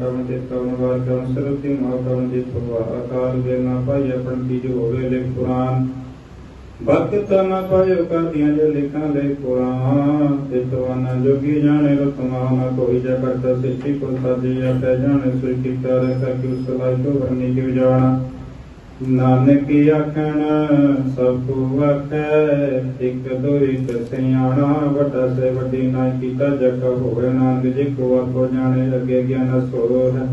कवन चित कवन वार कवन सरस्वती माँ कवन चित अकाल वे ना पाई अपन तीज होवे लिख पुराण भक्त न पायो कादियां जो लिखा ले पुराण चितवाना जोगी जाने रतमान कोई जगत सृष्टि को साजे अपे जाने सृष्टि कर क्यों सलाई को वर्णी क्यों जाना नानक की आखण सबको आखे एक दो एक सियाणा वड्डा से वड्डी ना कीता जग होवे नानक जी को आपो जाने अगे ज्ञान सो है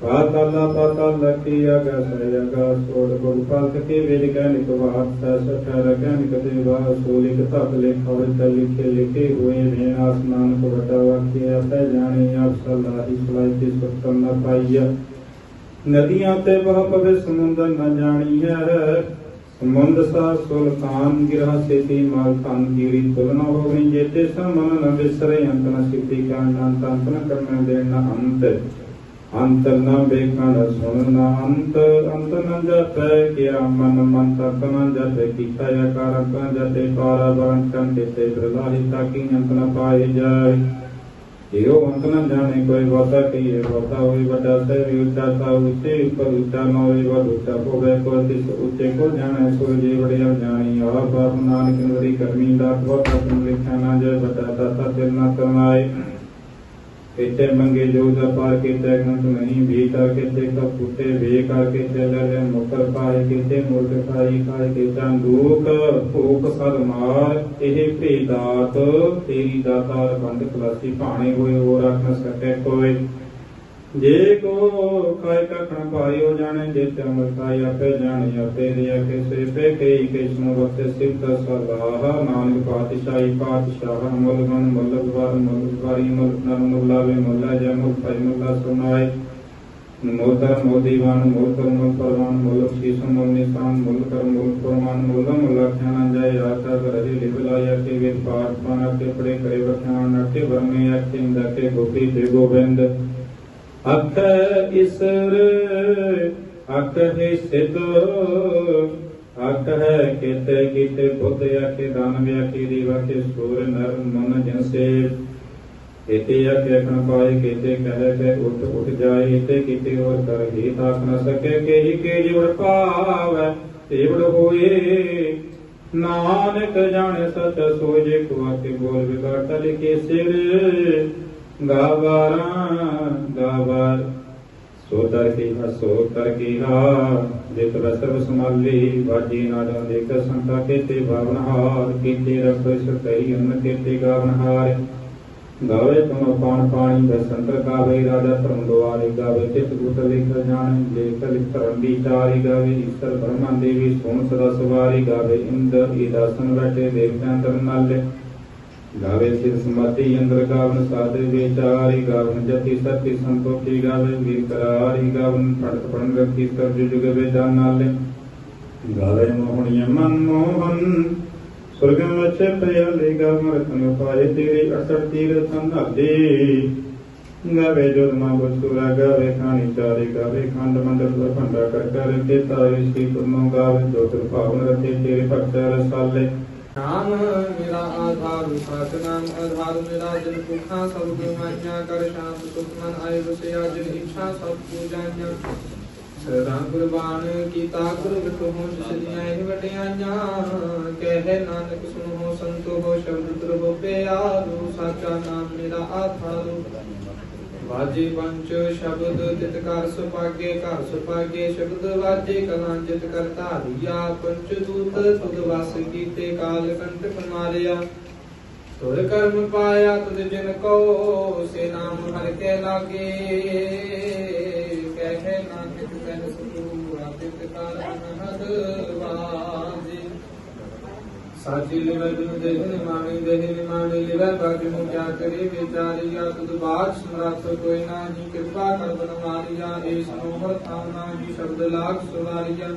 पाताल की अगा सोड़ गुरु पात के वेद ज्ञानिक वात सठर ज्ञानिक देवा सोलिक तप लिखा लिखे लिखे हुए हैं आसमान को बटा वाक्य अपे जाने आप सलाही सलाई की सुतम न पाइया नदियां ते बह पवे समुद्र न जानी है समुद्र सा सुल्तान गिरा सेती माल खान गिरी तुलना हो गई जेते समन न बिसरे अंत न सिद्धि का अंत न करने देना अंत न बेखण सुनना अंत न जपे किया मन मन तक न जपे किया कारक न जपे पारा बरन कंटे ते प्रलाही ताकि अंत न पाए जाए यो अंत न जाने कोई वाता की ये वाता हुई बड़ा से ऊंचा था ऊंचे ऊपर ऊंचा न हुई वह ऊंचा हो गए को तिस ऊंचे को जाने सो जी बढ़िया जानी आप बाप नानक नवरी कर्मी दात वाता तुम लिखा न जय बड़ा दाता तिल न करनाए केते मंगे जो पार केते गंत नहीं भीतर केते कप फूटे बेकार केते लले मुकर पाए केते मूर्ख खाई खाए केता दूक भूख सद मार एह भेदात तेरी दातार बंद खलासी भाणे होए हो रख न सके कोई जे को खाए कखण पाई हो जाने जेते अमर खाई आपे जाने आपे रिया के से पे कई कृष्ण वक्त सिद्ध सलाह नानक पातशाही पातशाह मुल गण मुल द्वार मुल द्वारी मुल नर मुल्लावे मुल्ला जय मुल भाई मुल्ला सुनाए मोदर मोदीवान मूल कर मूल परवान मूल शीश मूल निशान मूल कर मूल प्रमाण मूल मुलाख्यान जय आशा कर लिबलाया के वेद पाठ पाना के पड़े करे वख्यान नाट्य वर्मे अखिंद के गोपी दे गोविंद अख ईसर अख है सिद्ध अख है केते कीते बुद्ध आखे दानव आखे देव आखे सूर नर मन जिनसे केते आखे अखण पाए केते कहे के उठ जाए एते कीते और कर ही ताक न सके के ही के जीवन पावे तेवड़ होए नानक जाने सच सोजे को आके बोल बिगाड़ लिखे सिर गावार सोतर की हा जित बसर संभाली बाजी नादा देख संता केते भावनहार केते रख सकई अन्न केते गावनहार गावे तुम पान पानी बसंत गावे राजा परम द्वारे गावे चित गुट लिख जाने लेख लिख रंडी चारी गावे ईश्वर ब्रह्मा देवी सोन सदा सवारी गावे इंद्र ईदासन बैठे देवता अंतर नाले गावे सिर समाधि इंद्र गावन साधु विचारी गावन जति सति संतोषी गावे वीर करारी गावन पढ़त पढ़न रखी कर जुग वेदान नाले गावे मोहनिय मन मोहन स्वर्ग में छपयाले गावन रतन पाए तेरे असर तीर संधादे गावे जोधमा बसुरा गावे खानी चारे गावे खंड मंडल खंडा कर कर के तारे श्री तुमो गावे ज्योतिर पावन रते तेरे भक्त रसाले नाम मेरा आधार नाम आधार मेरा जन पुखा सब मान्या कर शांत सुख मन आय बसया जिन इच्छा सब पूजान्या सदा कुर्बान कीता गुर बिटो हो सजियाए वटियान्या कहे नानक सुनो संतो हो शब्द द्रव पे आदो साचा नाम मेरा आधार वाजे पंच शब्द तितकार सुपागे कार सुपागे शब्द वाजे कलांजित करता रिया पंच दूत तुद वास कीते काल कंटक मारिया तुर कर्म पाया तुद जिन को से नाम हर के लागे कहे नानक तन सुतु आदित कारण हद वाजे साची लिवे बिनु देहि निमानी लिवे बाकी मु क्या करे विचारिया तुद बात समरथ कोई नाही कृपा कर बन मारिया एस मोहर थाना ही शब्द लाख सुवारिया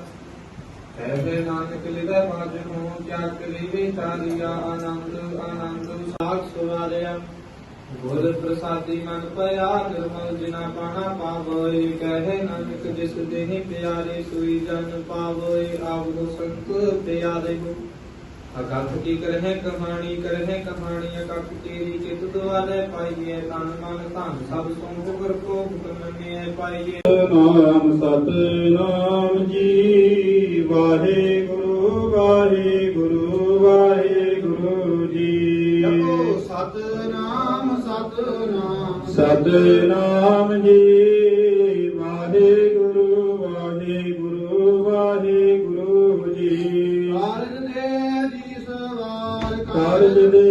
कहवे नानक लिवे बाकी मु क्या करे विचारिया आनंद आनंद साख सुवारिया गुर प्रसादी मन पया निर्मल जिना पाना पावै कहे नानक जिस देहि प्यारे सुई जन पावै आवो संत प्यारे अकथ की करहे कहानी अकथ तेरी चित द्वारे पाइए तन मन धन सब सोम गुर को हुक्म में पाइए। ਨਾਮ ਸਤਿਨਾਮ ਜੀ ਵਾਹਿਗੁਰੂ ਵਾਹਿਗੁਰੂ ਵਾਹਿਗੁਰੂ ਜੀ। ਜਪੋ ਸਤਿਨਾਮ ਸਤਿਨਾਮ ਸਤਿਨਾਮ ਜੀ ਵਾਹਿਗੁਰੂ ਵਾਹਿਗੁਰੂ ਵਾਹਿਗੁਰੂ ਜੀ। ਕਾਰਜ ਦੇ ਜੀ ਕਾਰਜ ਦੇ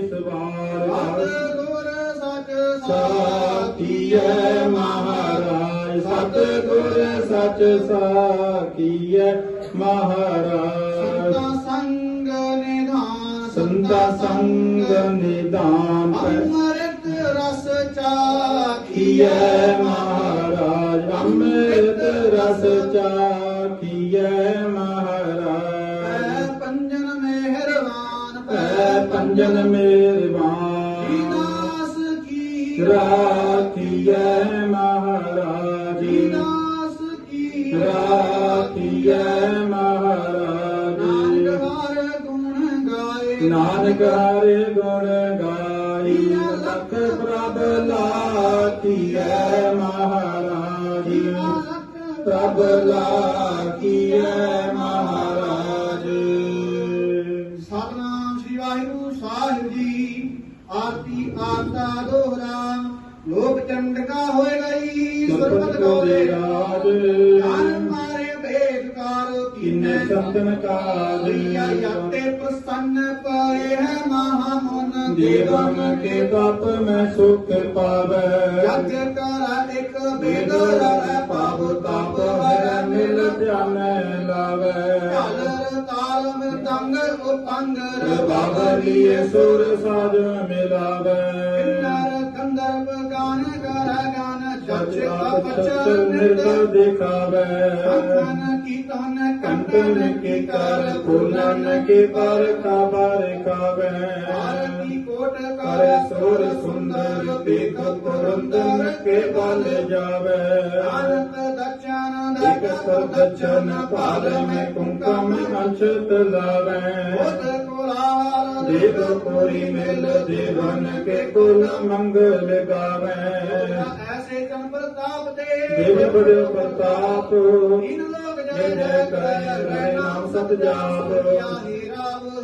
ਸਵਾਰ ਜੀ ਸਵਾਰ ਸਤਿਗੁਰ ਸਚ ਸਾਖੀਐ ਮਹਾਰਾਜ ਸਤਿਗੁਰ ਸਚ ਸਾਖੀਐ ਮਹਾਰਾਜ। ਸੰਤਾ ਸੰਗ ਨਿਧਾਨ ਸੰਤਾ ਸੰਗ ਨਿਦਾਨ ਅੰਮ੍ਰਿਤ ਰਸ ਚਾਖੀਐ ਚਾਖੀਐ ਮਹਾਰਾਜ ਅੰਮ੍ਰਿਤ ਰਸ ਚਾਖੀਐ ਮਹਾਰਾਜ। ਪੰਜਨ ਮਿਹਰਬਾਨ ਪੈ ਪੰਜਨ ਮਿਹਰਬਾਨ ਵਿਨਾਸ਼ ਕੀ ਰਾਖੀਐ ਮਹਾਰਾਜ ਵਿਨਾਸ਼ ਕੀ ਰਾਖੀਐ ਮਹਾਰਾਜ। ਨਾਨਕ ਹਰਿ ਗੁਣ ਨਾਨਕ ਹਰਿ ਗਾਏ ਗੁਣ ਗਾਈ ਲਖ ਪ੍ਰਭ ਲਾਖੀਐ ਮਹਾਰਾਜ ਪ੍ਰਭ ਲਾਖੀਐ ਮਹਾਰਾਜ। ਸਤਨਾਮ ਸ੍ਰੀ ਵਾਹਿਗੁਰੂ ਸਾਹਿਬ ਜੀ। ਆਰਤੀ ਆਰਤਾ ਦੋਹਰਾ ਲੋਕ ਚੰਡਕਾ ਹੋਏ ਗਈ ਸੁਰਪਤ ਗੋਰੇ ਰਾਜ ਜਾਨ ਮਾਰੇ ਭੇਦਕਾਰ ਕਿੰਨੇ ਸੰਤਨ ਕੀਆ ਕਾਲੀ ਯਤੇ ਪ੍ਰਸੰਨ ਪਾਏ ਹੈ ਮਹਾ ਮਨ ਦੇਵਨ ਕੇ ਤਪ ਮੈਂ ਸੁਖ ਪਾਵੈ ਜਗ ਕਰ ਇੱਕ ਬੇਦਰ ਹੈ ਪਾਪ ਤਾਪ ਹੈ ਮਿਲ ਧਿਆਨੈ ਲਾਵੈ। ਝਾਲਰ ਤਾਲ ਮ੍ਰਿਦੰਗ ਉਪੰਗਰ ਬਾਬਲੀਏ ਸੁਰ ਸਾਜ ਮਿਲਾਵੈ। ਕਿੰਨਰ ਗੰਧਰਵ ਗਾਨ ਕਰ ਗਾਨ ਸਚ ਜਚ ਆਪ ਕਪਚ ਸਚ ਨਿਰਦ ਨਿਰਦ ਦਿਖਾਵੈ। ਕੰਠਨ ਕੀਰਤਨ ਕੰਟਨ ਕੇ ਕਰ ਫੁੱਲਨ ਕੇ ਪਰ ਕਾਬਰ ਕਾਵੈ। ਆਰਤੀ ਕੋਟ ਕਰ ਸੁਰ ਸੁੰਦਰ ਪੇਖ ਪੁਰੰਦਰ ਕੇ ਬਲ ਜਾਵੈ। ਆਨੰਦ ਦਚਨ ਇਕ ਸਰ ਦਚਨ ਪਾਲ ਮੈਂ ਕੁੰਕਮ ਅੰਚਤ ਲਾਵੈ। ਬੋਧ ਕੋਲਾਲ ਦੇਵ ਕੋਰੀ ਮਿਲ ਦੇਵਨ ਕੇ ਕੁਲ ਮੰਗਲ ਗਾਵੈ। ਐਸੇ ਤਨ ਪ੍ਰਤਾਪ ਤੇ ਦੇਵ ਬੜਿਓ ਪ੍ਰਤਾਪ ਇਨ ਲੋਕ ਜੈ ਜੈ ਕਰੇ ਰਹਿ ਨਾਮ ਸਤ ਜਾਪ।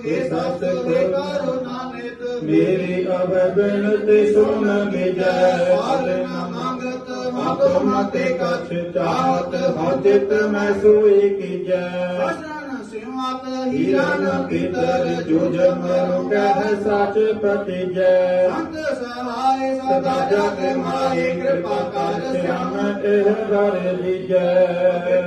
ਹੇ ਸਤ ਹੇ ਕਾਰੋ ਨਾਨਕ ਮੇਰੀ ਅਵੈ ਬਿਨਤੀ ਸੁਨ ਮਿਜੈ। ਪਾਲ ਨਾ ਮੰਗਤ ਆਪ ਮਤੇ ਕਛ ਚਾਹਤ ਹਾਜਤ ਮੈਂ ਸੋਈ ਕੀਜੈ। ਅਸਨ ਸਿਮਤ ਹੀਰਨ ਹੀਰਨ ਪੀਤਰ ਜੋ ਜਮਨ ਕਹਿ ਸਚ ਪਤਿਜੈ। ਸੰਤ ਸਹਾਇ ਸਦਾ ਜਗ ਮਾਏ ਕਿਰਪਾ ਕਰ ਸਿਆਮ ਇਹ ਹਰਿ ਲੀਜੈ।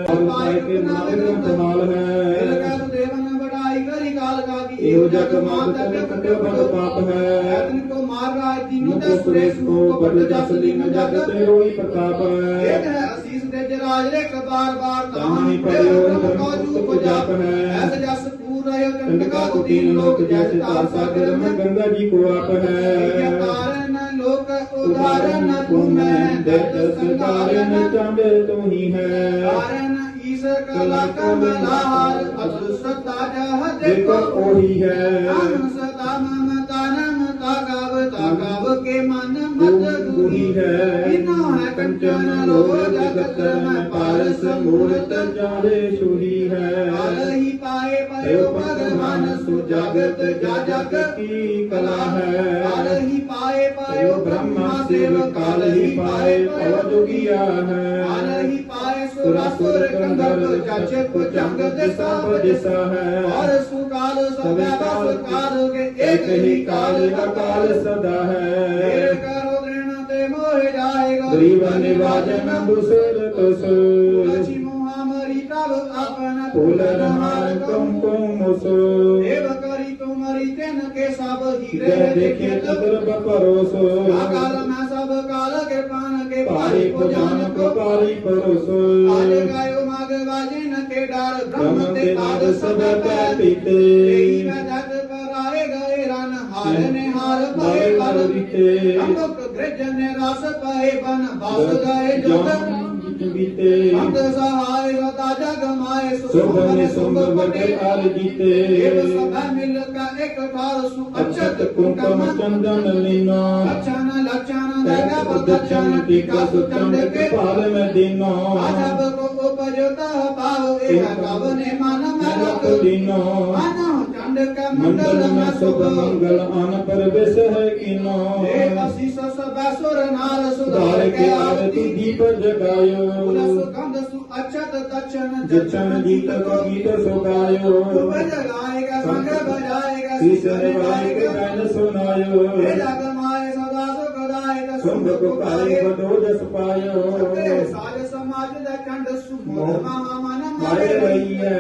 ਪਾਇ ਕੇ ਨਾਮ ਕਮਾਲ ਹੈ ਕਰ ਦੇਵਨ ਬੜਾਈ ਕਰੀ ਕਾਲ ਕਾ ਕੀ ਇਹੋ ਜਗ ਮਾਤ ਤੇ ਕਟਿ ਬੜ ਪਾਪ ਹੈ। ਐਤਨ ਕੋ ਮਾਰ ਰਾਜ ਦੀਨੋ ਮੁਖ ਦਸ ਸੁਰੇਸ਼ ਕੋ ਬੜ ਜਸ ਲੀਨ ਜਗ ਤੇ ਹੋਈ ਪ੍ਰਤਾਪ ਇੱਕ ਹੈ। ਹੈ ਅਸੀਸ ਦੇ ਜਰਾਜ ਰੇਖ ਬਾਰ ਬਾਰ ਤਾਹੀ ਪੜਿਓ ਕਾਜੂ ਕੋ ਜਾਪ ਹੈ। ਐਸ ਜਸ ਪੂਰ ਰਹਿ ਚੰਡਕਾ ਚੰਡਕਾ ਕੋ तीन लोक जैसे तार सागर में गंगा जी को आप है। ਕਾਰਨ ਲੋਕ ਉਦਾਹਰਨ ਤੁਮੈ दर्द कारण चांद तू ही है। ਕਾਰਨ ਈਸ ਕਲਾ ਕਮਲਾਰ ਅਸੁਸਤਾ ਜਹ देखो ਦੇਖੋ वही है ਸਦਾ ਮਮਤਾ ਨਮਤਾ ਗਾਵ ਕੇ ਮਨ ਮਤ वही ਦੂਰੀ है। ਇਨੋ ਹੈ ਕੰਚਨ ਲੋਕ ਜਗਤ ਮੈਂ ਪਾਰਸ मूर्त जाले सुही है। ਆਲਹੀ ਪਾਏ ਪਇਓ ਭਗਵਾਨ ਸੁਜਗਤ ਜਾ ਜਗ की कला है। ਆਲਹੀ ਪਾਏ ਪਇਓ ब्रह्मा शिव काल ही पाए पव जोगिया है। ਆਲਹੀ ਪਾਏ ਸੁਰਾਸੁਰ ਕੰਦਰ ਜਚ ਪੁਜੰਗ ਦਿਸਾ दिशा है। ਔਰ ਸੁਕਾਲ ਸਭੈ ਦਸ ਕਾਲ ਕੇ एक ही काल अकाल सदा ਏਕ है। ਕਰੋ ਦ੍ਰਿਣ ਤੇ ਮੋਹ ਜਾਏਗਾ गरीब निवाज में दूसर तुस ਅਚੀ ਮੋਹਾ ਮਰੀ ਪ੍ਰਭ ਆਪਨ फूल नहार कुमकुम सो। ਦੇਵ ਕਰੀ ਤੁਮਰੀ ਤਿਨ ਕੇ ਸਭ ਹੀਰੇ जय ਦੇਖੇ देखे ਤਬ चतुर परोसो। ਕਾਲ ਮੈਂ ਸਭ ਕਾਲ ਕਿਰਪਾਨ ਕੇ पारी पुजान को पारी परोसो। ਆਜ ਗਾਇਓ ਮਗ ਵਾਜਨ ਕੇ ਡਰ ब्रह्म ਬ੍ਰਹਮ के ਤੇ नाद ਆਦ सब ਸਭ पै ਪੈ पीते। ਤੇਈ ਮੈਂ ਜਗ ਕਰਾਏ ਗਏ ਰਨ ਹਾਰ ਨੇ ਹਾਰ ਪਏ बाल ਕਲ बीते। ਅਮੁਕ ਗ੍ਰਜ ਨੇ ਰਸ ਪਏ ਬਨ ਬਸ ਗਏ ਜਗ बीते अंत सहाय गता जग माए शुभ निशुंभ बटे हार जीते देव सभा मिल का एक थार सु अक्षत कुंकुम चंदन लीनो लक्षण लक्षण दगा दक्षिण टीका सुचंड के पाल में दीनो आजब को उपजता पाव एक कवने मन मरक दीनो मानो चंड का मंडल मंडल में शुभ मंगल आन पर बेस है कीनो देव शीस सब सुर नार सुधार के आरती दीप जगायो सुगंध सु अक्षत दक्षिण जक्षण गीत को गीत सुगायो बजाएगा संग बजाएगा शीश निभाएगा गान सुनायो हे जग माए सदा सुखदायक शुंभ को पाए बदो जस पायो साज समाज दखंड सुमोद मामा मन मारे रही है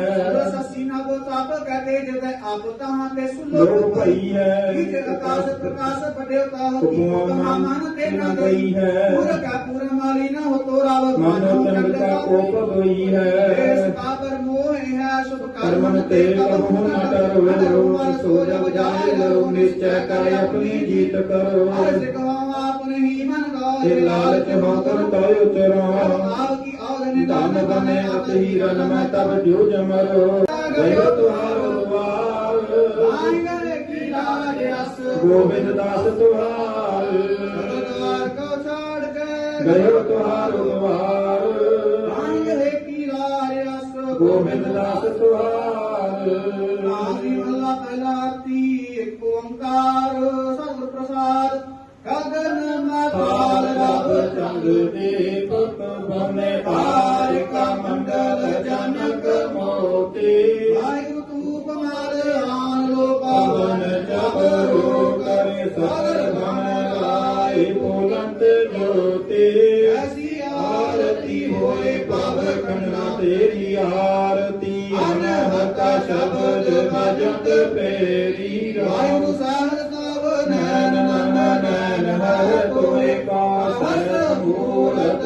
ससीना को ताप कहते जद आप तहां पे लोग सुलोक भई है बीच आकाश प्रकाश पटेवता हो उपमा मन ते न गई गई है पूर का पूर माली न हो तो राव मानो चंद का कोप गई देश है का पर मोह है शुभ कर्मन ते कबहु न डरो सो जब जाए लो निश्चय कर अपनी जीत करो आज कहो आपने ही मन ते गाए लालच होकर तय उतरो भाव की औरन दान बने अत ही रन में तब जूझ मरो गयो तुम्हारो द्वार आंगन की लाज अस गोविंद दास तुम्हार द्वार को छोड़ के गयो तुम्हारो द्वार आंगन की लाज अस गोविंद दास तुम्हार नारी वल्ला पहलाती एक ओंकार सद प्रसाद गगन माताल रब चंद दीपक बने पार का मंडल जनक मोती वायु तूप मार आन लो पवन पावन जबरो करे सर बन लाई बुलंद ज्योति ऐसी आरती होए पव खन्ना तेरी आरती अनहत शब्द भजत पेरी वायु सहर तव नैन मन नैन हर तोरे का मूरत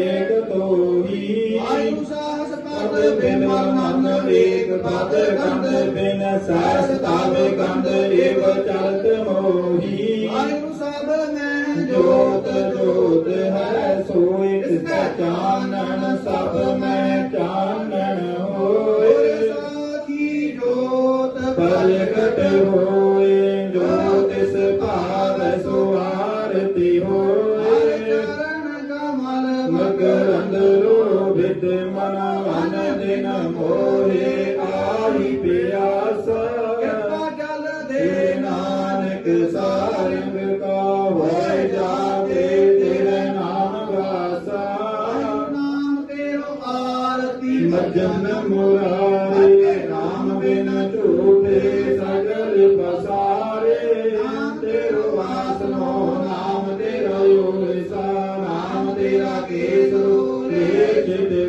एक तो ही वायु साहस पद पद बिन मन एक पद गंध बिन सहस तावे गंध एव चलत मोही वायु सब में जोत जोत है सोई इसका चानन सब में चानन होए साथी जोत प्रगट होए ज्योतिष पार सुआरती होए चरण कमल मकरंद रोभित मन मन दिन मोहे आई प्यासा कृपा जल दे हे नानक सारंग का होए जाके तेरे नाम वासा नाम तेरो आरती मजन मुरारे राम बिन झूठे सगल पसारे तेरो वासनो नाम तेरा योसा नाम तेरा केसरो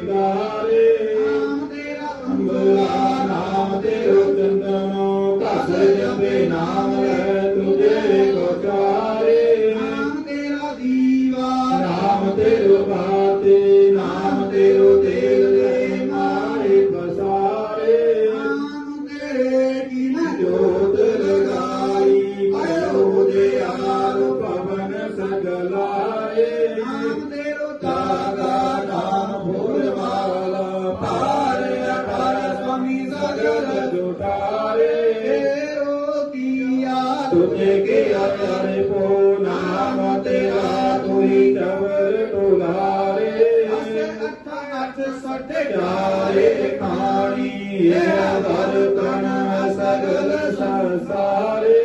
गारे नाम तेरा अम्बरा नाम तेरो चंदनो कस जपे नाम है तुझे गोचारे नाम तेरा दीवा नाम तेरो बाते नाम तेरो तेल दे मारे पसारे नाम तेरे की न जोत लगाई भयो जे आरो पवन सगलाए नाम तेरो तागा नाम भूल वाला पार अठार स्वामी सगल जुटारे तेरो किया तुझे के आचार्य को नाम तेरा तू ही चवर टुलारे अठ सठ चारे खानी हर कण सगल संसारे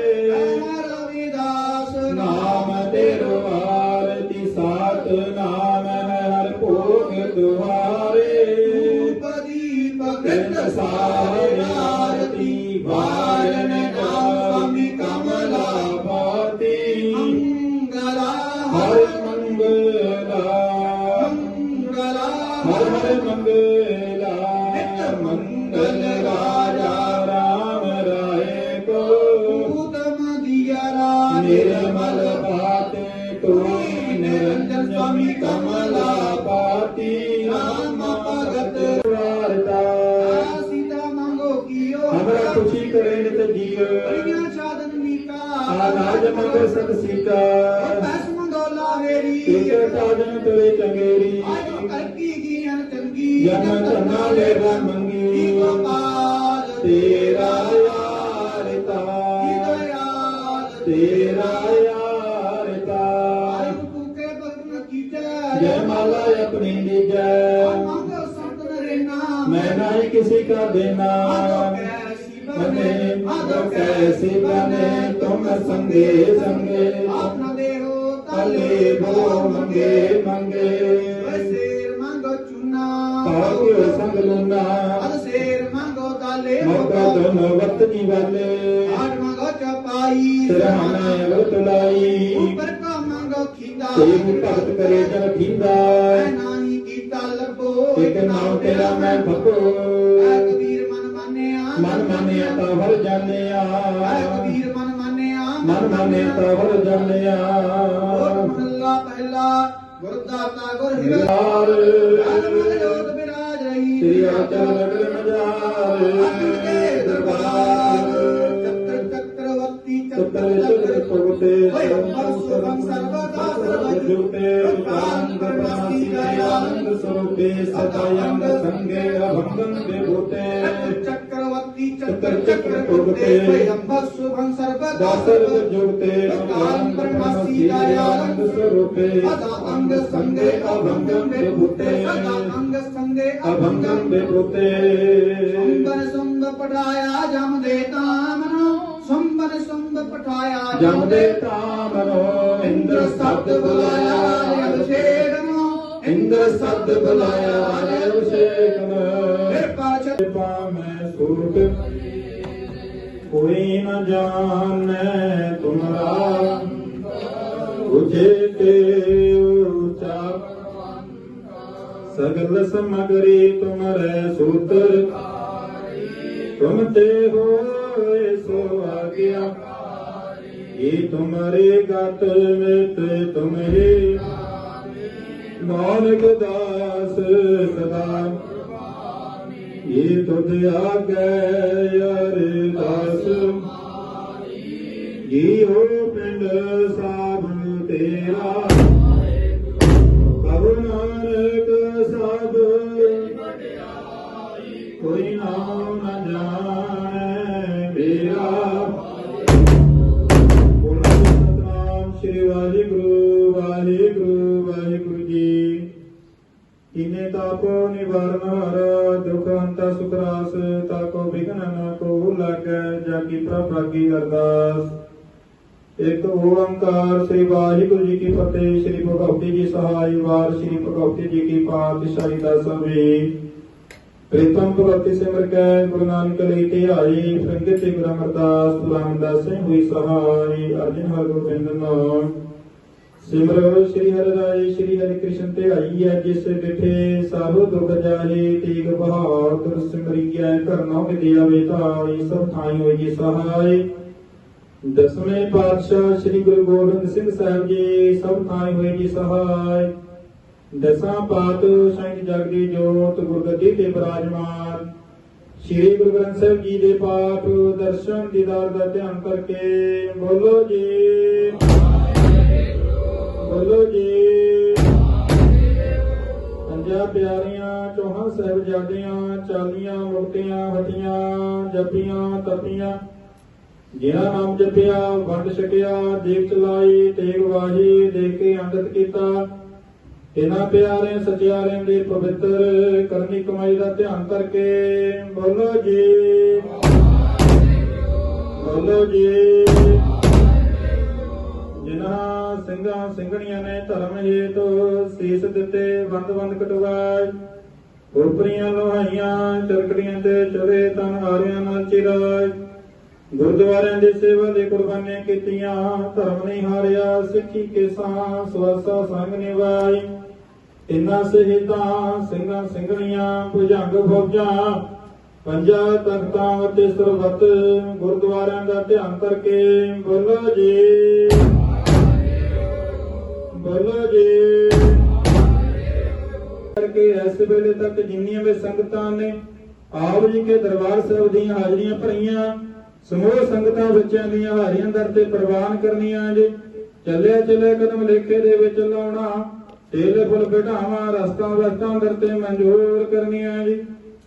रविदास नाम तेरो आरती सात नाम है हर भोग तुम्हारे दीपक सारे आरती बारन स्वामी कमला पाती मंगला हर मंगला मंगला हर हर मंगला मंगल राजा राम राय को उत्तम दिया निर्मल बाते तो निरंजन स्वामी कमला पाती राम भगत वारता सीता मांगो कियो हमरा खुशी करे नित जियो प्रिया साधन मीका आनाज मंग सत सीता बस मंगोला वेरी ਤੁਕੇ ਸਾਜਨ ਤੇਰੇ ਚੰਗੇਰੀ ਆਇਓ ਕਰਕੀ ਗੀਨ ਚੰਗੀ ਜਨ ਧਨਾ ਲੈ ਮੰਗੀ ਗੋਪਾਲ ਤੇਰਾ ਯਾਰ ਤਾ ਤੇਰਾ ਯਾਰ ਤਾ ਤੂਕੇ ਭਗਤ ਕੀਜੈ ਜੈ ਮਾਲਾ ਆਪਣੀ ਦੀਜੈ ਮੰਗ ਸੰਤ ਨਰੇਨਾ ਮੈਂ ਨਹੀਂ ਕਿसी का देना बने मने कैसी बने तुम संगे संगे अपना देहो तले भो मंगे मंगे शेर मांगो चुना ताकि संग लुना अद शेर मांगो दाले मौका दोनों वतनी वाले आठ मांगो चपाई सिरहाने लुटलाई ऊपर का मांगो खींदा तेग भगत करे जन खींदा नाही कीता लबो एक नाम तेरा मैं भको कबीर मन मानिया मन मानिया ता भर जानिया कबीर मन मानिया मन मानिया ता भर जानिया और महला पहला गुरदाता गुर यार हिराज जोत विराज रही श्री आचल नगर नजार दरबार चक्रवर्ती चक्र पगते सर्वदा जुटे आनंद प्रणासी आनंद स्वरूपे सदायंग संगे अभंगं विभूते चक्रवर्ती चक्र पगते शुभं सर्वदा सर्व जुगते आनंद प्रणासी आनंद स्वरूपे अंग संगे अभंगं विभूते अंग संगे अभंगं विभूते संबर संब पढ़ाया जम देता मनो संबर संब पठाया जम देता मनो इंद्र शब्द बुलाया अभिषेक इंद्र शब्द बुलाया अभिषेक कृपा मैं सूट कोई न जाने तुम्हारा ऊंचे के ऊंचा सगल समगरी तुम्हारे सूत्र तुम ते हो सो आ गया ये तुम्हारे गात में तुम्हें नानक दास सदा ये तुझ आ गए यार दास ये हो पिंड साब तेरा अब नानक साब कोई नाम न जाने मेरा बोलो सतनाम श्री वाहिगुरु वाहिगुरु वाहिगुरु जी इन्हें ताको निवारण हर दुख अंत सुख रास ताको विघ्न न को लागे जाकी प्रभागी अरदास एक ओंकार श्री वाहिगुरु जी की फतेह श्री भगवती जी सहाय वार श्री भगवती जी की पातशाही दसवीं प्रीतम भगवती सिमर के गुरु नानक लेके आई संगत से गुरु अमरदास रामदास सिंह हुई सहाय अर्जुन हर गोबिंद नाम सिमरो श्री हरि राय श्री हरि कृष्ण ते आई है जिस बिठे साहु दुख जाहे तेग बहादुर सिमरिया करना विद्या बेताई सब ठाई होई सहाय दसवें पातशाह श्री गुरु गोबिंद सिंह साहब जी सब ठाई होई जी सहाय दसां पात संग जगदी जोत गुरगद्दी ते विराजमान श्री गुरु ग्रंथ साहिब जी दे पाठ दर्शन दीदार दा ध्यान करके बोलो जी बोलो जी पंजा प्यारियां चौहां साहिबजादियां चालियां मुक्तियां हटियां जपियां तपियां जिन्हां नाम जपिया वंड छकिया देख चलाई तेग वाही देख के अंगत कीता इन्हां प्यारे सचियारे दे पवित्र करनी कमाई का ध्यान करके बोलो जी बोलो जी जिन्हां ਸਿੰਘਾਂ ਸਿੰਘਣੀਆਂ ਨੇ ਧਰਮ ਹੇਤੁ ਸੀਸ ਦਿੱਤੇ ਬੰਦ ਬੰਦ ਕਟਵਾਏ ਉਪਰੀਆਂ ਲੋਹਾਈਆਂ ਚਰਕੜੀਆਂ ਤੇ ਚੜੇ ਤਨ ਹਾਰਿਆਂ ਨਾਲ ਚਿਰਾਏ ਗੁਰਦੁਆਰਿਆਂ ਦੀ ਸੇਵਾ ਦੀ ਕੁਰਬਾਨੀਆਂ ਕੀਤੀਆਂ ਧਰਮ ਨਹੀਂ ਹਾਰਿਆ ਸਿੱਖੀ ਕੇ ਸਾਂ ਸਵਾਸਾ ਸੰਗ ਨਿਵਾਈ ਇਨ੍ਹਾਂ ਸ਼ਹੀਦਾਂ ਸਿੰਘਾਂ ਸਿੰਘਣੀਆਂ ਭੁਜੰਗ ਫੌਜਾਂ ਪੰਜਾ ਤਖਤਾਂ ਅਤੇ ਸਰਬੱਤ ਗੁਰਦੁਆਰਿਆਂ ਦਾ ਧਿਆਨ ਕਰਕੇ ਬੋਲੋ ਜੀ ਬੋਲੋ ਜੀ ਕਰਕੇ ਇਸ ਵੇਲੇ ਤੱਕ ਜਿੰਨੀਆਂ ਵੀ ਸੰਗਤਾਂ ਨੇ ਆਪ ਜੀ ਕੇ ਦਰਬਾਰ ਸਾਹਿਬ ਦੀਆਂ ਹਾਜ਼ਰੀਆਂ ਭਰੀਆਂ ਸਮੂਹ ਸੰਗਤਾਂ ਬੱਚਿਆਂ ਦੀਆਂ ਹਾਜ਼ਰੀਆਂ ਦਰ ਤੇ ਪ੍ਰਵਾਨ ਕਰਨੀਆਂ ਜੀ ਚੱਲਿਆ ਚੱਲਿਆ ਕਦਮ ਲੇਖੇ ਦੇ ਵਿੱਚ ਲਾਉਣਾ, ਤੇਲ ਫੁੱਲ ਬਿਠਾਵਾਂ, ਰਸਤਾਂ ਵਸਤਾਂ ਦਰ ਤੇ ਮਨਜ਼ੂਰ ਕਰਨੀਆਂ ਜੀ।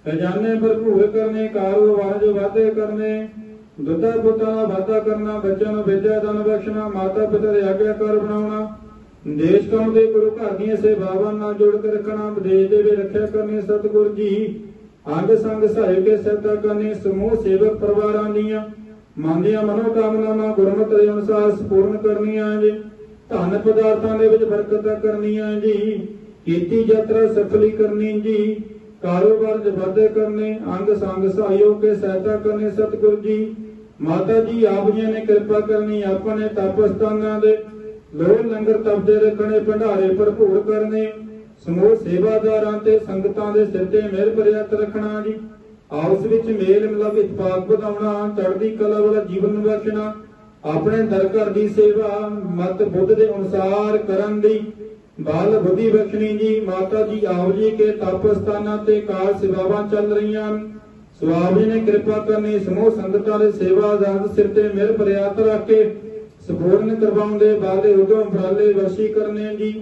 ਖਜ਼ਾਨੇ ਭਰਪੂਰ ਕਰਨੇ, ਕਾਰੋਬਾਰ ਜੋ ਵਾਧੇ ਕਰਨੇ, ਦੁੱਧਾ ਪੁੱਤਾਂ ਦਾ ਵਾਧਾ ਕਰਨਾ, ਬੱਚਿਆਂ ਨੂੰ ਵਿਦਿਆ ਦਾਨ ਬਖਸ਼ਣਾ, ਮਾਤਾ ਪਿਤਾ ਦੇ ਆਗਿਆਕਾਰ ਬਣਾਉਣਾ, ਦੇਸ਼ ਕੌਮ ਦੇ ਗੁਰੂ ਘਰ ਦੀਆਂ ਸੇਵਾਵਾਂ ਨਾਲ ਜੋੜ ਕੇ ਰੱਖਣਾ, ਵਿਦੇਸ਼ ਦੇ ਵੀ ਰੱਖਿਆ ਕਰਨੀ ਸਤਿਗੁਰ ਜੀ। ਅੰਗ ਸੰਗ ਸਹਾਇ ਕੇ ਸਹਾਇਤਾ ਕਰਨੀ, ਸਮੂਹ ਸੇਵਕ ਪਰਿਵਾਰਾਂ ਦੀਆਂ ਮਨ ਦੀਆਂ ਮਨੋਕਾਮਨਾਵਾਂ ਗੁਰਮਤਿ ਦੇ ਅਨੁਸਾਰ ਸਪੂਰਨ ਕਰਨੀਆਂ ਜੀ। ਧਨ ਪਦਾਰਥਾਂ ਦੇ ਵਿੱਚ ਬਰਕਤਾਂ ਕਰਨੀਆਂ ਜੀ। ਕੀਤੀ ਯਾਤਰਾ ਸਫਲੀ ਕਰਨੀ ਜੀ। ਕਾਰੋਬਾਰ ਚ ਵਾਧੇ ਕਰਨੇ, ਅੰਗ ਸੰਗ ਸਹਿਯੋਗ ਕੇ ਸਹਾਇਤਾ ਕਰਨੀ ਸਤਿਗੁਰ ਜੀ। ਮਾਤਾ ਜੀ ਆਪ ਜੀ ਨੇ ਕਿਰਪਾ ਕਰਨੀ, ਆਪਣੇ ਤਪ ਸਥਾਨਾਂ ਦੇ ਲੋਹ ਲੰਗਰ ਤਪਦੇ ਰੱਖਣੇ, ਭੰਡਾਰੇ ਭਰਪੂਰ ਕਰਨੇ, ਸਮੂਹ ਸੇਵਾਦਾਰਾਂ ਤੇ ਸੰਗਤਾਂ ਦੇ ਸਿਰ ਤੇ ਮਿਹਰ ਭਰੇ ਹੱਥ ਰੱਖਣਾ ਜੀ। ਆਪਸ ਵਿੱਚ ਮੇਲ ਮਿਲਾਪ ਇਤਫਾਕ ਵਧਾਉਣਾ, ਚੜ੍ਹਦੀ ਕਲਾ ਵਾਲਾ ਜੀਵਨ ਬਖਸ਼ਣਾ, ਆਪਣੇ ਦਰ ਘਰ ਦੀ ਸੇਵਾ ਮਤ ਬੁੱਧ ਦੇ ਅਨੁਸਾਰ ਕਰਨ ਦੀ ਬਾਲ ਬੁੱਧੀ ਬਖਸ਼ਣੀ ਜੀ। ਮਾਤਾ ਜੀ ਆਪ ਜੀ ਕੇ ਤਪ ਸਥਾਨਾਂ ਤੇ ਕਾਰ ਸੇਵਾਵਾਂ ਚੱਲ ਰਹੀਆਂ, ਸੋ ਆਪ ਜੀ ਨੇ ਕਿਰਪਾ ਕਰਨੀ, ਸਮੂਹ ਸੰਗਤਾਂ ਦੇ ਸੇਵਾਦਾਰ ਸਿਰ ਤੇ ਮਿਹਰ ਭਰੇ ਹੱਥ ਰੱਖ ਕੇ ਸਪੂਰਨ ਕਰਵਾਉਣ ਦੇ ਬਾਅਦ ਉਦੋਂ ਉਪਰਾਲੇ ਵਰਸ਼ੀ ਕਰਨੇ ਜੀ।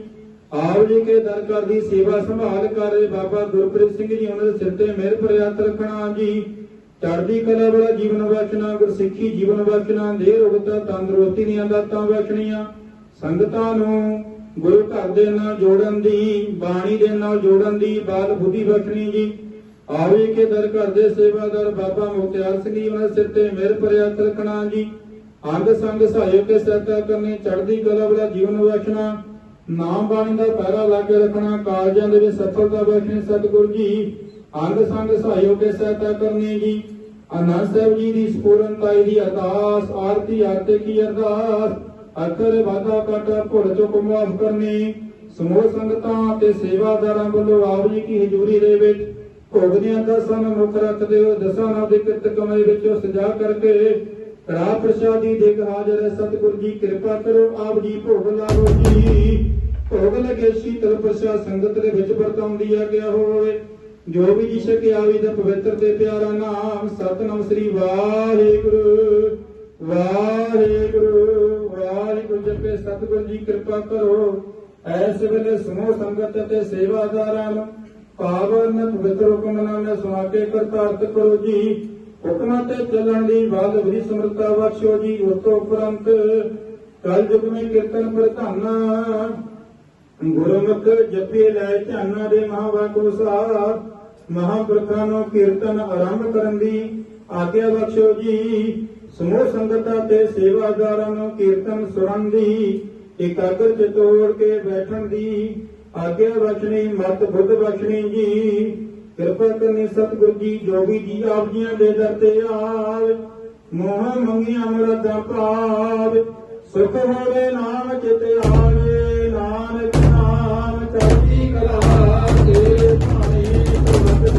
ਆਪ ਜੀ ਕੇ ਦਰ ਘਰ ਦੀ ਸੇਵਾ ਸੰਭਾਲ ਕਰ ਰਹੇ ਬਾਬਾ ਗੁਰਪ੍ਰੀਤ ਸਿੰਘ ਜੀ, ਉਹਨਾਂ ਦੇ ਸਿਰ ਤੇ ਮਿਹਰ ਭਰੇ ਹੱਥ ਰੱਖਣਾ ਜੀ। ਚੜ੍ਹਦੀ ਕਲਾ ਵਾਲਾ ਜੀਵਨ ਬਖਸ਼ਣਾ, ਗੁਰਸਿੱਖੀ ਜੀਵਨ ਬਖਸ਼ਣਾ, ਦੇਹ ਰੋਗਤਾ ਤੰਦਰੁਸਤੀ ਦੀਆਂ ਦਾਤਾਂ ਬਖਸ਼ਣੀਆਂ, ਸੰਗਤਾਂ ਨੂੰ ਗੁਰੂ ਘਰ ਦੇ ਨਾਲ ਜੋੜਨ ਦੀ, ਬਾਣੀ ਦੇ ਨਾਲ ਜੋੜਨ ਦੀ ਬਾਲ ਬੁੱਧੀ ਬਖਸ਼ਣੀ ਜੀ। ਆਵੇ ਕੇ ਦਰ ਘਰ ਦੇ ਸੇਵਾਦਾਰ ਬਾਬਾ ਮੁਖਤਿਆਰ ਸਿੰਘ ਜੀ, ਉਹਨਾਂ ਦੇ ਸਿਰ ਤੇ ਮਿਹਰ ਭਰੇ ਹੱਥ ਰੱਖਣਾ ਜੀ। ਅੰਗ ਸੰਗ ਸਹਾਇਕ ਕੇ ਸਹਾਇਤਾ ਕਰਨੀ, ਚੜ੍ਹਦੀ ਕਲਾ ਵਾਲਾ ਜੀਵਨ ਬਖਸ਼ਣਾ, ਨਾਮ ਬਾਣੀ ਦਾ ਪਹਿਰਾ ਲਾ ਕੇ ਰੱਖਣਾ, ਕਾਰਜਾਂ ਦੇ ਵਿੱਚ ਸਫਲਤਾ ਬਖਸ਼ਣੀ ਸਤਿਗੁਰ ਜੀ। ਅੰਗ ਸੰਗ ਸਹਾਇਕ ਕੇ ਸਹਾਇਤਾ ਕਰਨੀ ਜੀ। ਆਨੰਦ ਸਾਹਿਬ ਜੀ ਦੀ ਸਪੂਰਨਤਾਈ ਦੀ ਅਰਦਾਸ, ਆਰਤੀ ਆਰਤੇ ਕੀ ਅਰਦਾਸ, ਅਖਰ ਵਾਧਾ ਕਾਟਾ ਭੁੱਲ ਚੁੱਕ ਮਾਫ ਕਰਨੀ, ਸਮੂਹ ਸੰਗਤਾਂ ਤੇ ਸੇਵਾਦਾਰਾਂ ਵੱਲੋਂ ਆਪ ਜੀ ਕੀ ਹਜ਼ੂਰੀ ਦੇ ਵਿੱਚ ਭੋਗ ਦੀਆਂ ਦਸਾਂ ਨੂੰ ਮੁੱਖ ਰੱਖਦੇ ਹੋ, ਦਸਾਂ ਨਾਮ ਦੇ ਕਿਰਤ ਕਮਰੇ ਵਿੱਚੋਂ ਸਜਾ ਕਰਕੇ ਕੜਾ ਪ੍ਰਸ਼ਾਦੀ ਦੇ ਕੇ ਹਾਜ਼ਰ ਹੈ ਸਤਿਗੁਰ ਜੀ। ਕਿਰਪਾ ਕਰੋ ਆਪ ਜੀ ਭੋਗ ਲਾਵੋ ਜੀ। ਭੋਗ ਲਗੇ ਸ਼ੀਤਲ ਪ੍ਰਸ਼ਾਦ ਸੰਗਤ ਦੇ ਵਿੱਚ ਵਰਤਾਉਂਦੀ ਆ ਗਿਆ ਹੋਵੇ, ਜੋ ਵੀ ਜੀ ਛਕਿਆ ਵੀ ਦਾ ਪਵਿੱਤਰ ਤੇ ਪਿਆਰਾ ਨਾਮ ਸਤਿਨਾਮ ਸ੍ਰੀ ਵਾਹਿਗੁਰੂ ਵਾਹਿਗੁਰੂ ਵਾਹਿਗੁਰੂ ਜਪੇ ਸਤਿਗੁਰ ਜੀ। ਕਿਰਪਾ ਕਰੋ ਐਸ ਵੇਲੇ ਸਮੂਹ ਸੰਗਤ ਤੇ ਸੇਵਾਦਾਰਾਂ ਨੂੰ ਪਾਵਨ ਪਵਿੱਤਰ ਹੁਕਮਨਾਮੇ ਸੁਣਾ ਕੇ ਕਰਤਾਰਤ ਕਰੋ ਜੀ। ਹੁਕਮਾਂ ਤੇ ਚੱਲਣ ਦੀ ਬਾਦ ਵੀ ਸਮਰੱਥਾ ਬਖਸ਼ੋ ਜੀ। ਉਸ ਤੋਂ ਉਪਰੰਤ ਕਲ ਯੁਗ ਮੇਂ ਕੀਰਤਨ ਪ੍ਰਧਾਨਾ, ਗੁਰਮੁਖ ਜਪੇ ਲੈ ਧਿਆਨਾਂ ਦੇ ਮਹਾਵਾਕੋ ਸਾਰ, ਮਹਾਂਪੁਰਖਾਂ ਨੂੰ ਕੀਰਤਨ ਆਰੰਭ ਕਰਨ ਦੀ ਆਗਿਆ ਬਖਸ਼ੋ ਜੀ। ਸਮੂਹ ਸੰਗਤਾਂ ਤੇ ਸੇਵਾਦਾਰਾਂ ਨੂੰ ਕੀਰਤਨ ਸੁਣਨ ਦੀ ਇਕਾਗਰ ਚਿਤੋੜ ਕੇ ਬੈਠਣ ਦੀ ਆਗਿਆ ਬਖਸ਼ਣੀ, ਮਤ ਬੁੱਧ ਬਖਸ਼ਣੀ ਜੀ। ਕਿਰਪਾ ਕਰਨੀ ਸਤਿਗੁਰ ਜੀ। ਜੋਗੀ ਜੀ ਆਪ ਜੀਆਂ ਦੇ ਦਰ ਤੇ ਆਵੇ, ਮੋਹ ਮੰਗੀਆਂ ਮੁਰਾਦਾਂ ਪਾਵੇ, ਸੁਖ ਹੋਵੇ ਨਾਮ ਚਿਤ ਆਵੇ, ਨਾਨਕ ਨਾਮ ਚੜ੍ਹਦੀ ਕਲਾ ਦੇ ਭਾਣੇ ਭਗਤ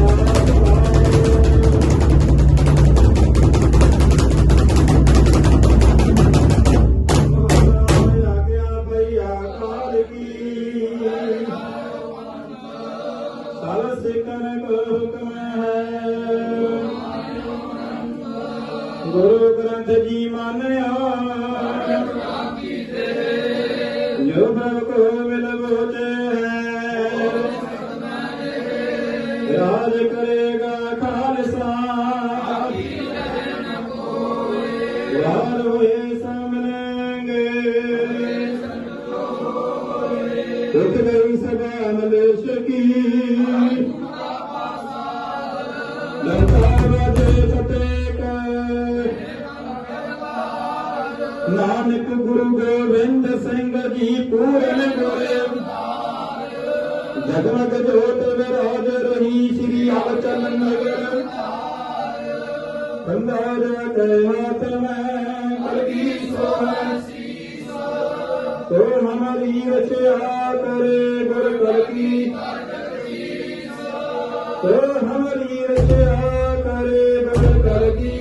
ਗੁਰੂ ਗ੍ਰੰਥ ਜੀ ਮਾਨਿਆ, ਜੋ ਪ੍ਰਭ ਕੋ ਮਿਲ ਬੋਚੇ ਹੈ, ਰਾਜ ਕਰੇਗਾ ਖਾਲਸਾ, ਵਾਰ ਹੋਏ ਸਭ ਮਿਲੇਂਗੇ, ਦੁੱਖ ਗਈ ਸਭਾ ਮਲੇਸ਼ ਕੀ, ਲੰਕਾ ਵਾਜੇ ਫਤਿਹ ਨਾਨਕ ਗੁਰੂ ਗੋਬਿੰਦ ਸਿੰਘ ਜੀ ਪੂਰਨ ਗੋਰੇ, ਜਗਮਗ ਜੋਤ ਵਿਰਾਜ ਰਹੀ ਸ੍ਰੀ ਹਰਿਚਰਨ ਨਗਰ, ਬੰਦਾ ਜਾ ਕੇ ਹਾਥ ਮੈਂ ਕਲਗੀ ਸੋਹਣ ਸੀਸ, ਤੋ ਹਮਾਰੀ ਰਚਿਆ ਕਰੇ ਗੁਰ ਕਲਗੀ, ਤੋ ਹਮਾਰੀ ਰਚਿਆ ਕਰੇ ਗੁਰ ਕਲਗੀ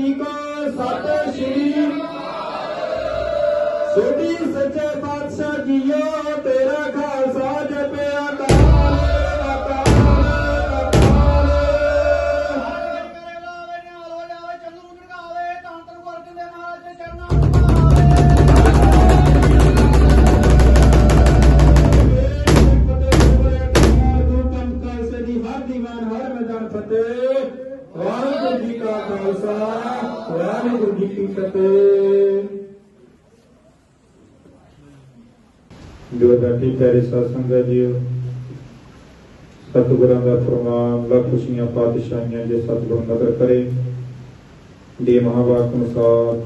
जी को सत श्री सोढ़ी सच्चे पातशाह जीओ तेरा खालसा जपे अकाल अकाल अकाल। हर दीवान हर मैदान फतेह। वाहिगुरू जी का खालसा वाहिगुरू जी की फतेह। जो बैठी प्यारे साध संगत जी सतगुਰਾਂ ਦਾ ਫਰਮਾਨ ਲੱਖ ਖੁਸ਼ੀਆਂ ਪਾਤਸ਼ਾਹੀਆਂ ਜੇ ਸਤਿਗੁਰ ਨਦਰ ਕਰੇ ਦੇ ਮਹਾਵਾਕ ਅਨੁਸਾਰ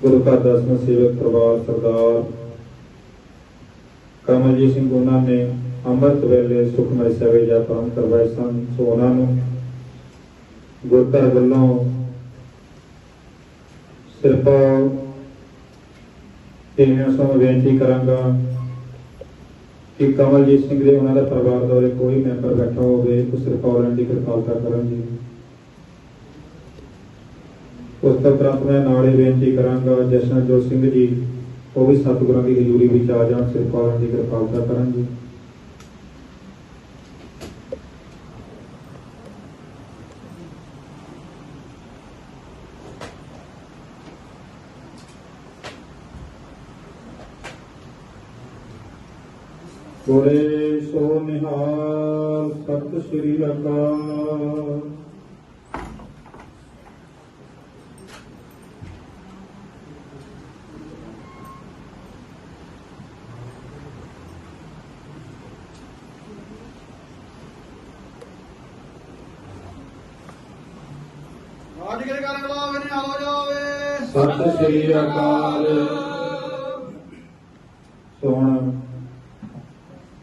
ਗੁਰੂ ਘਰ ਦਸਵੇਂ ਸੇਵਕ ਪਰਿਵਾਰ ਸਰਦਾਰ ਕਮਲਜੀਤ ਸਿੰਘ ਉਹਨਾਂ ਨੇ ਅੰਮ੍ਰਿਤ ਵੇਲੇ ਸੁਖਮਈ ਸੇਵਾ ਜਾਂ ਪਰਮ ਕਰਵਾਏ ਸਨ। ਸੋ ਉਹਨਾਂ ਨੂੰ ਗੁਰੂ ਘਰ ਵੱਲੋਂ ਸਿਰਫ ਸੋ ਬੇਨਤੀ ਕਰਾਂਗਾ ਕਿ ਕਮਲਜੀਤ ਸਿੰਘ ਦੇ ਉਹਨਾਂ ਦਾ ਪਰਿਵਾਰ ਦਾ ਕੋਈ ਮੈਂਬਰ ਬੈਠਾ ਹੋਵੇ ਉਸ ਰਿਕਾਰਡ ਦੀ ਕਿਰਪਾਲਤਾ ਕਰਨ ਜੀ। ਉਸ ਤੋਂ ਉਪਰੰਤ ਮੈਂ ਨਾਲ ਹੀ ਬੇਨਤੀ ਕਰਾਂਗਾ ਜਸ਼ਨਜੋਤ ਸਿੰਘ ਜੀ ਉਹ ਵੀ ਸਤਿਗੁਰਾਂ ਦੀ ਹਜ਼ੂਰੀ ਵਿੱਚ ਆ ਜਾਣ ਸਿਰਫ ਦੀ ਕਿਰਪਾਲਤਾ ਕਰਨ ਜੀ। ਬੋਲੇ ਸੋ ਨਿਹਾਲ ਸਤਿ ਸ੍ਰੀ ਅਕਾਲ। ਅੱਜ ਕਿਹੜੇ ਕਰਨ ਲਾਵੇ ਨੇ ਆਓ ਜਾਵੇ ਸਤਿ ਸ੍ਰੀ ਅਕਾਲ। ਸੋ ਹੁਣ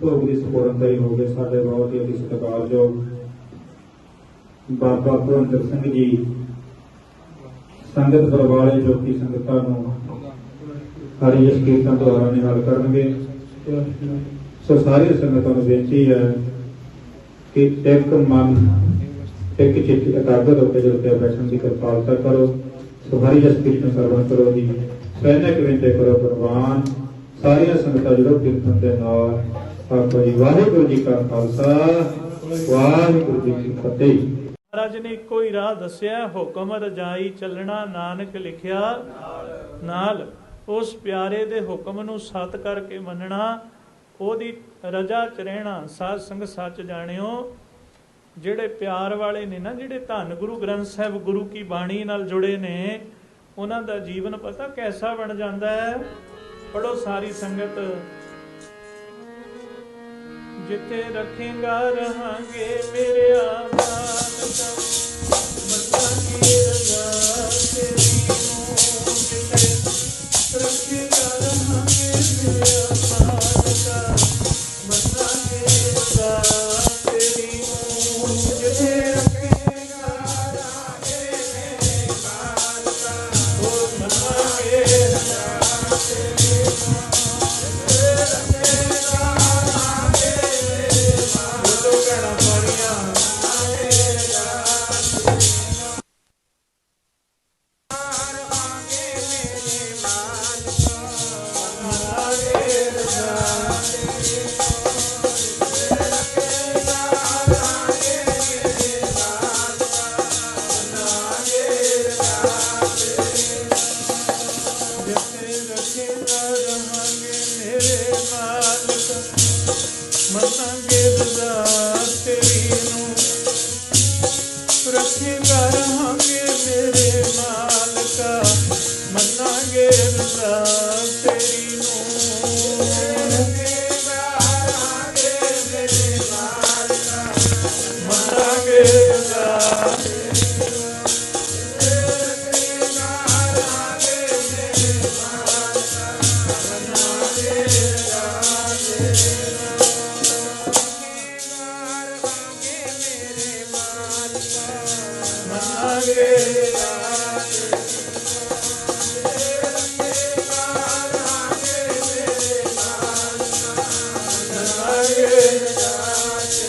ਭੋਗ ਦੀ ਸਪੂਰਨਤਾ ਹੀ ਹੋ ਗਏ ਸਾਡੇ ਬਹੁਤ ਹੀ ਸਤਿਕਾਰਯੋਗ ਬਾਬਾ ਭਵਿੰਦਰ ਸਿੰਘ ਜੀ ਸੰਗਤ ਪਰਵਾਲੇ ਜੋਤੀ ਸੰਗਤਾਂ ਨੂੰ ਹਰੀ ਜਸ ਕੀਰਤਨ ਦੁਆਰਾ ਨਿਹਾਲ ਕਰਨਗੇ। ਸੋ ਸਾਰੀ ਸੰਗਤਾਂ ਨੂੰ ਬੇਨਤੀ ਹੈ ਕਿ ਇੱਕ ਮਨ ਇੱਕ ਚਿੱਤ ਇਕਾਗਰ ਹੋ ਕੇ ਜੁੜ ਕੇ ਬੈਠਣ ਦੀ ਕਿਰਪਾਲਤਾ ਕਰੋ। ਸੋ ਹਰੀ ਜਸ ਕੀਰਤਨ ਸਰਵਣ ਕਰੋ ਜੀ ਸੈਨਿਕ ਵਿੰਦੇ ਕਰੋ ਪ੍ਰਵਾਨ ਸਾਰੀਆਂ ਸੰਗਤਾਂ ਜੁੜੋ ਕੀਰਤਨ ਦੇ ਨਾਲ। ਆਖੋ ਜੀ ਵਾਹਿਗੁਰੂ ਜੀ ਕਾ ਖਾਲਸਾ ਵਾਹਿਗੁਰੂ ਜੀ ਕੀ ਫਤਿਹ। ਮਹਾਰਾਜ ਨੇ ਇੱਕੋ ਹੀ ਰਾਹ ਦੱਸਿਆ ਹੁਕਮ ਰਜਾਈ ਚੱਲਣਾ ਨਾਨਕ ਲਿਖਿਆ ਨਾਲ। ਉਸ ਪਿਆਰੇ ਦੇ ਹੁਕਮ ਨੂੰ ਸਤ ਕਰਕੇ ਮੰਨਣਾ ਉਹਦੀ ਰਜਾ ਚ ਰਹਿਣਾ। ਸਾਧ ਸੰਗ ਸੱਚ ਜਾਣਿਓ ਜਿਹੜੇ ਪਿਆਰ ਵਾਲੇ ਨੇ ਨਾ ਜਿਹੜੇ ਧੰਨ ਗੁਰੂ ਗ੍ਰੰਥ ਸਾਹਿਬ ਗੁਰੂ ਕੀ ਬਾਣੀ ਨਾਲ ਜੁੜੇ ਨੇ ਉਹਨਾਂ ਦਾ ਜੀਵਨ ਪਤਾ ਕੈਸਾ ਬਣ ਜਾਂਦਾ ਹੈ। ਪੜੋ ਸਾਰੀ ਸੰਗਤ। ਜਿੱਥੇ ਰੱਖੇਗਾ ਰਹਾਂਗੇ ਮੇਰੇ ਮਾਲਕਾ ਮਸਾਂਗੇ ਰਜ਼ਾ ਤੇਰੀ ਨੂੰ। ਜਿੱਥੇ ਰੱਖੇਗਾ ਰਹਾਂਗੇ ਮੇਰੇ ਮਾਲਕਾ ਮਸਾਂਗੇ ਰਜ਼ਾ ਤੇਰੀ ਨੂੰ। ਜਿੱਥੇ ਰੱਖੇਗਾ ਰਹਾਂਗੇ ਮੇਰੇ ਮਾਲਕਾ ਉਹ ਮਸਾਂਗੇ ਰਜ਼ਾ ਤੇਰੀ ਨੂੰ।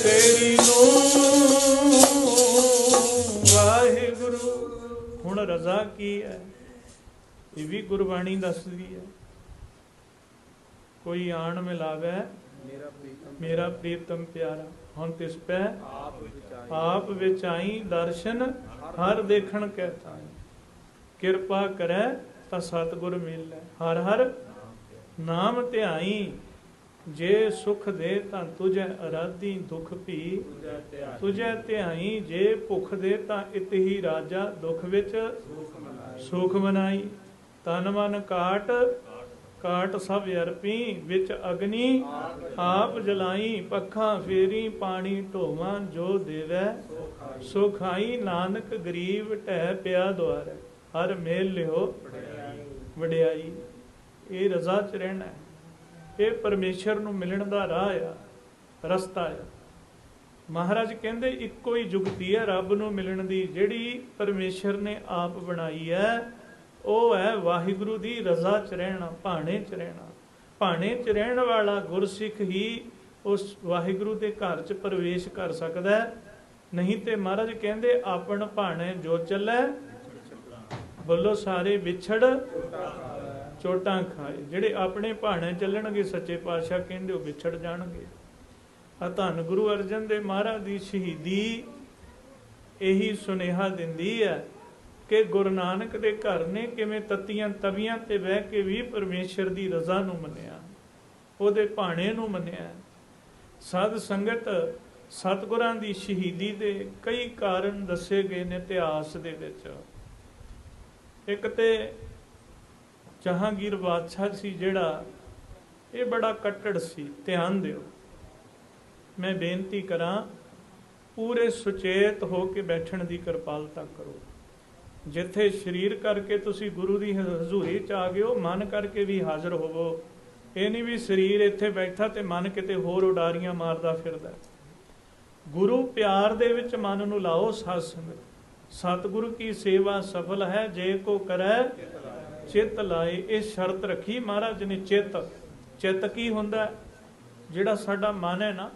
ਤੇਰੀ ਨੂੰ ਵਾਹਿਗੁਰੂ ਹੁਣ ਰਜ਼ਾ ਕੀ ਹੈ ਇਹ ਵੀ ਗੁਰਬਾਣੀ ਦੱਸਦੀ ਹੈ। ਕੋਈ ਆਣ ਮਿਲਾਵੇ ਮੇਰਾ ਪ੍ਰੀਤਮ ਪਿਆਰਾ, ਹੁਣ ਤਿਸ ਪੈ ਆਪ ਵਿਚਾਈ ਦਰਸ਼ਨ ਹਰ ਦੇਖਣ ਕਹਿਤਾ, ਕਿਰਪਾ ਕਰੈ ਤਾਂ ਸਤਿਗੁਰ ਮਿਲੈ। ਹਰ ਹਰ ਨਾਮ ਧਿਆਈ, ਜੇ ਸੁਖ ਦੇ ਤਾਂ ਤੁਝੈ ਅਰਾਧੀ, ਦੁਖ ਭੀ ਤੁਝੈ ਧਿਆਈ, ਜੇ ਭੁਖ ਦੇ ਤਾਂ ਇਤਹੀ ਰਾਜਾ, ਦੁਖ ਵਿੱਚ ਸੁਖ ਮਨਾਈ। ਤਨ ਮਨ ਕਾਟ ਕਾਟ ਸਭ ਅਰਪੀ, ਵਿੱਚ ਅਗਨੀ ਆਪ ਜਲਾਈ, ਪੱਖਾਂ ਫੇਰੀ ਪਾਣੀ ਢੋਵਾਂ, ਜੋ ਦੇਵੈ ਸੋ ਖਾਈ। ਨਾਨਕ ਗਰੀਬ ਢਹਿ ਪਿਆ ਦੁਆਰੈ, ਹਰ ਮੇਲ ਲਿਓ ਵਡਿਆਈ। ਇਹ ਰਜ਼ਾ ਚ ਰਹਿਣਾ ਹੈ, ਇਹ ਪਰਮੇਸ਼ਰ ਨੂੰ ਮਿਲਣ ਦਾ ਰਾਹ ਆ, ਰਸਤਾ ਆ। ਮਹਾਰਾਜ ਕਹਿੰਦੇ ਇੱਕੋ ਹੀ ਜੁਗਤੀ ਹੈ ਰੱਬ ਨੂੰ ਮਿਲਣ ਦੀ, ਜਿਹੜੀ ਪਰਮੇਸ਼ਰ ਨੇ ਆਪ ਬਣਾਈ ਹੈ। ਉਹ ਹੈ ਵਾਹਿਗੁਰੂ ਦੀ ਰਜ਼ਾ ਚ ਰਹਿਣਾ, ਭਾਣੇ ਚ ਰਹਿਣਾ। ਭਾਣੇ ਚ ਰਹਿਣ ਵਾਲਾ ਗੁਰਸਿੱਖ ਹੀ ਉਸ ਵਾਹਿਗੁਰੂ ਦੇ ਘਰ ਚ ਪ੍ਰਵੇਸ਼ ਕਰ ਸਕਦਾ ਹੈ। ਨਹੀਂ ਤੇ ਮਹਾਰਾਜ ਕਹਿੰਦੇ ਆਪਣ ਭਾਣੇ ਜੋ ਚੱਲੈ, ਬੋਲੋ ਸਾਰੇ ਵਿਛੜ ਚੋਟਾਂ ਖਾਏ। ਜਿਹੜੇ ਆਪਣੇ ਭਾਣੇ ਚੱਲਣਗੇ ਸੱਚੇ ਪਾਤਸ਼ਾਹ ਕਹਿੰਦੇ ਉਹ ਵਿਛੜ ਜਾਣਗੇ। ਆ ਧੰਨ ਗੁਰੂ ਅਰਜਨ ਦੇਵ ਮਹਾਰਾਜ ਦੀ ਸ਼ਹੀਦੀ ਇਹੀ ਸੁਨੇਹਾ ਦਿੰਦੀ ਹੈ ਕਿ ਗੁਰੂ ਨਾਨਕ ਦੇ ਘਰ ਨੇ ਕਿਵੇਂ ਤਤੀਆਂ ਤਵੀਆਂ ਤੇ ਬਹਿ ਕੇ ਵੀ ਪਰਮੇਸ਼ਰ ਦੀ ਰਜ਼ਾ ਨੂੰ ਮੰਨਿਆ, ਉਹਦੇ ਭਾਣੇ ਨੂੰ ਮੰਨਿਆ। ਸਾਧ ਸੰਗਤ ਸਤਿਗੁਰਾਂ ਦੀ ਸ਼ਹੀਦੀ ਦੇ ਕਈ ਕਾਰਨ ਦੱਸੇ ਗਏ ਨੇ ਇਤਿਹਾਸ ਦੇ ਵਿੱਚ। ਇੱਕ ਤੇ ਜਹਾਂਗੀਰ ਬਾਦਸ਼ਾਹ ਸੀ ਜਿਹੜਾ, ਇਹ ਬੜਾ ਕੱਟੜ ਸੀ। ਧਿਆਨ ਦਿਓ, ਮੈਂ ਬੇਨਤੀ ਕਰਾਂ ਪੂਰੇ ਸੁਚੇਤ ਹੋ ਕੇ ਬੈਠਣ ਦੀ ਕਿਰਪਾਲਤਾ ਕਰੋ। ਜਿੱਥੇ ਸਰੀਰ ਕਰਕੇ ਤੁਸੀਂ ਗੁਰੂ ਦੀ ਹਜ਼ੂਰੀ ਚ ਆ ਗਏ ਹੋ, ਮਨ ਕਰਕੇ ਵੀ ਹਾਜ਼ਰ ਹੋਵੋ। ਇਹ ਨਹੀਂ ਵੀ ਸਰੀਰ ਇੱਥੇ ਬੈਠਾ ਤੇ ਮਨ ਕਿਤੇ ਹੋਰ ਉਡਾਰੀਆਂ ਮਾਰਦਾ ਫਿਰਦਾ। ਗੁਰੂ ਪਿਆਰ ਦੇ ਵਿੱਚ ਮਨ ਨੂੰ ਲਾਓ। ਸਾਧ ਸੰਗਤ, ਸਤਿਗੁਰੂ ਕੀ ਸੇਵਾ ਸਫਲ ਹੈ ਜੇ ਕੋ ਕਰੈ ਚਿੱਤ ਲਾਏ। ਇਹ ਸ਼ਰਤ ਰੱਖੀ ਮਹਾਰਾਜ ਨੇ। ਚਿੱਤ ਕੀ ਹੁੰਦਾ? ਜਿਹੜਾ ਸਾਡਾ ਮਨ ਹੈ ਨਾ,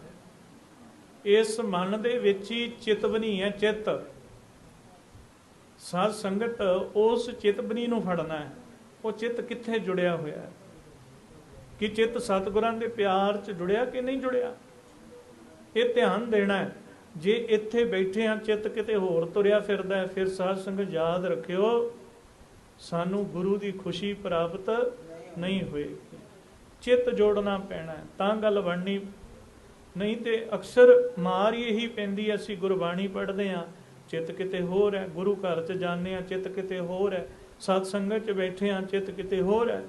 ਇਸ ਮਨ ਦੇ ਵਿੱਚ ਹੀ ਚਿਤਵਨੀ ਹੈ। ਚਿੱਤ ਸਾਧ ਸੰਗਤ ਉਸ ਚਿਤਵਨੀ ਨੂੰ ਫੜਨਾ ਹੈ। ਉਹ ਚਿੱਤ ਕਿੱਥੇ ਜੁੜਿਆ ਹੋਇਆ ਹੈ? ਕਿ ਚਿੱਤ ਸਤਿਗੁਰਾਂ ਦੇ ਪਿਆਰ 'ਚ ਜੁੜਿਆ ਕਿ ਨਹੀਂ ਜੁੜਿਆ? ਇਹ ਧਿਆਨ ਦੇਣਾ ਹੈ। ਜੇ ਇੱਥੇ ਬੈਠੇ ਹਾਂ ਚਿੱਤ ਕਿਤੇ ਹੋਰ ਤੁਰਿਆ ਫਿਰਦਾ ਹੈ, ਫਿਰ ਸਾਧ ਸੰਗਤ ਯਾਦ ਰੱਖਿਓ ਸਾਨੂੰ ਗੁਰੂ ਦੀ ਖੁਸ਼ੀ ਪ੍ਰਾਪਤ ਨਹੀਂ ਹੋਏਗੀ। ਚਿੱਤ ਜੋੜਨਾ ਪੈਣਾ ਤਾਂ ਗੱਲ ਬਣਨੀ। ਨਹੀਂ ਤੇ ਅਕਸਰ ਮਾਰ ਇਹੀ ਪੈਂਦੀ, ਅਸੀਂ ਗੁਰਬਾਣੀ ਪੜ੍ਹਦੇ ਹਾਂ ਚਿੱਤ ਕਿਤੇ ਹੋਰ ਹੈ, ਗੁਰੂ ਘਰ 'ਚ ਜਾਂਦੇ ਹਾਂ ਚਿੱਤ ਕਿਤੇ ਹੋਰ ਹੈ, ਸਤ ਸੰਗਤ 'ਚ ਬੈਠੇ ਹਾਂ ਚਿੱਤ ਕਿਤੇ ਹੋਰ ਹੈ।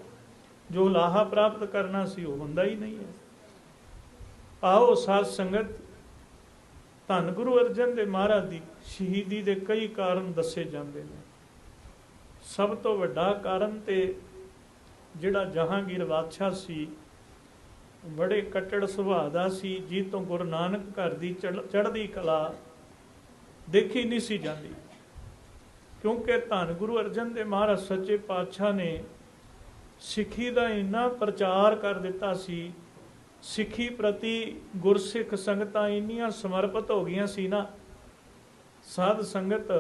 ਜੋ ਲਾਹਾ ਪ੍ਰਾਪਤ ਕਰਨਾ ਸੀ ਉਹ ਹੁੰਦਾ ਹੀ ਨਹੀਂ ਹੈ। ਆਓ ਸਾਧ ਸੰਗਤ, ਧੰਨ ਗੁਰੂ ਅਰਜਨ ਦੇਵ ਮਹਾਰਾਜ ਦੀ ਸ਼ਹੀਦੀ ਦੇ ਕਈ ਕਾਰਨ ਦੱਸੇ ਜਾਂਦੇ ਨੇ। ਸਭ ਤੋਂ ਵੱਡਾ ਕਾਰਨ ਤੇ ਜਿਹੜਾ ਜਹਾਂਗੀਰ ਬਾਦਸ਼ਾਹ ਸੀ, ਬੜੇ ਕੱਟੜ ਸੁਭਾਅ ਦਾ ਸੀ, ਜੀ ਤੋਂ ਗੁਰੂ ਨਾਨਕ ਘਰ ਦੀ ਚੜ੍ਹਦੀ ਕਲਾ ਦੇਖੀ ਨਹੀਂ ਸੀ ਜਾਂਦੀ। ਕਿਉਂਕਿ ਧੰਨ ਗੁਰੂ ਅਰਜਨ ਦੇਵ ਮਹਾਰਾਜ ਸੱਚੇ ਪਾਤਸ਼ਾਹ ਨੇ ਸਿੱਖੀ ਦਾ ਇੰਨਾ ਪ੍ਰਚਾਰ ਕਰ ਦਿੱਤਾ ਸੀ, ਸਿੱਖੀ ਪ੍ਰਤੀ ਗੁਰਸਿੱਖ ਸੰਗਤਾਂ ਇੰਨੀਆਂ ਸਮਰਪਿਤ ਹੋ ਗਈਆਂ ਸੀ ਨਾ, ਸਾਧ ਸੰਗਤ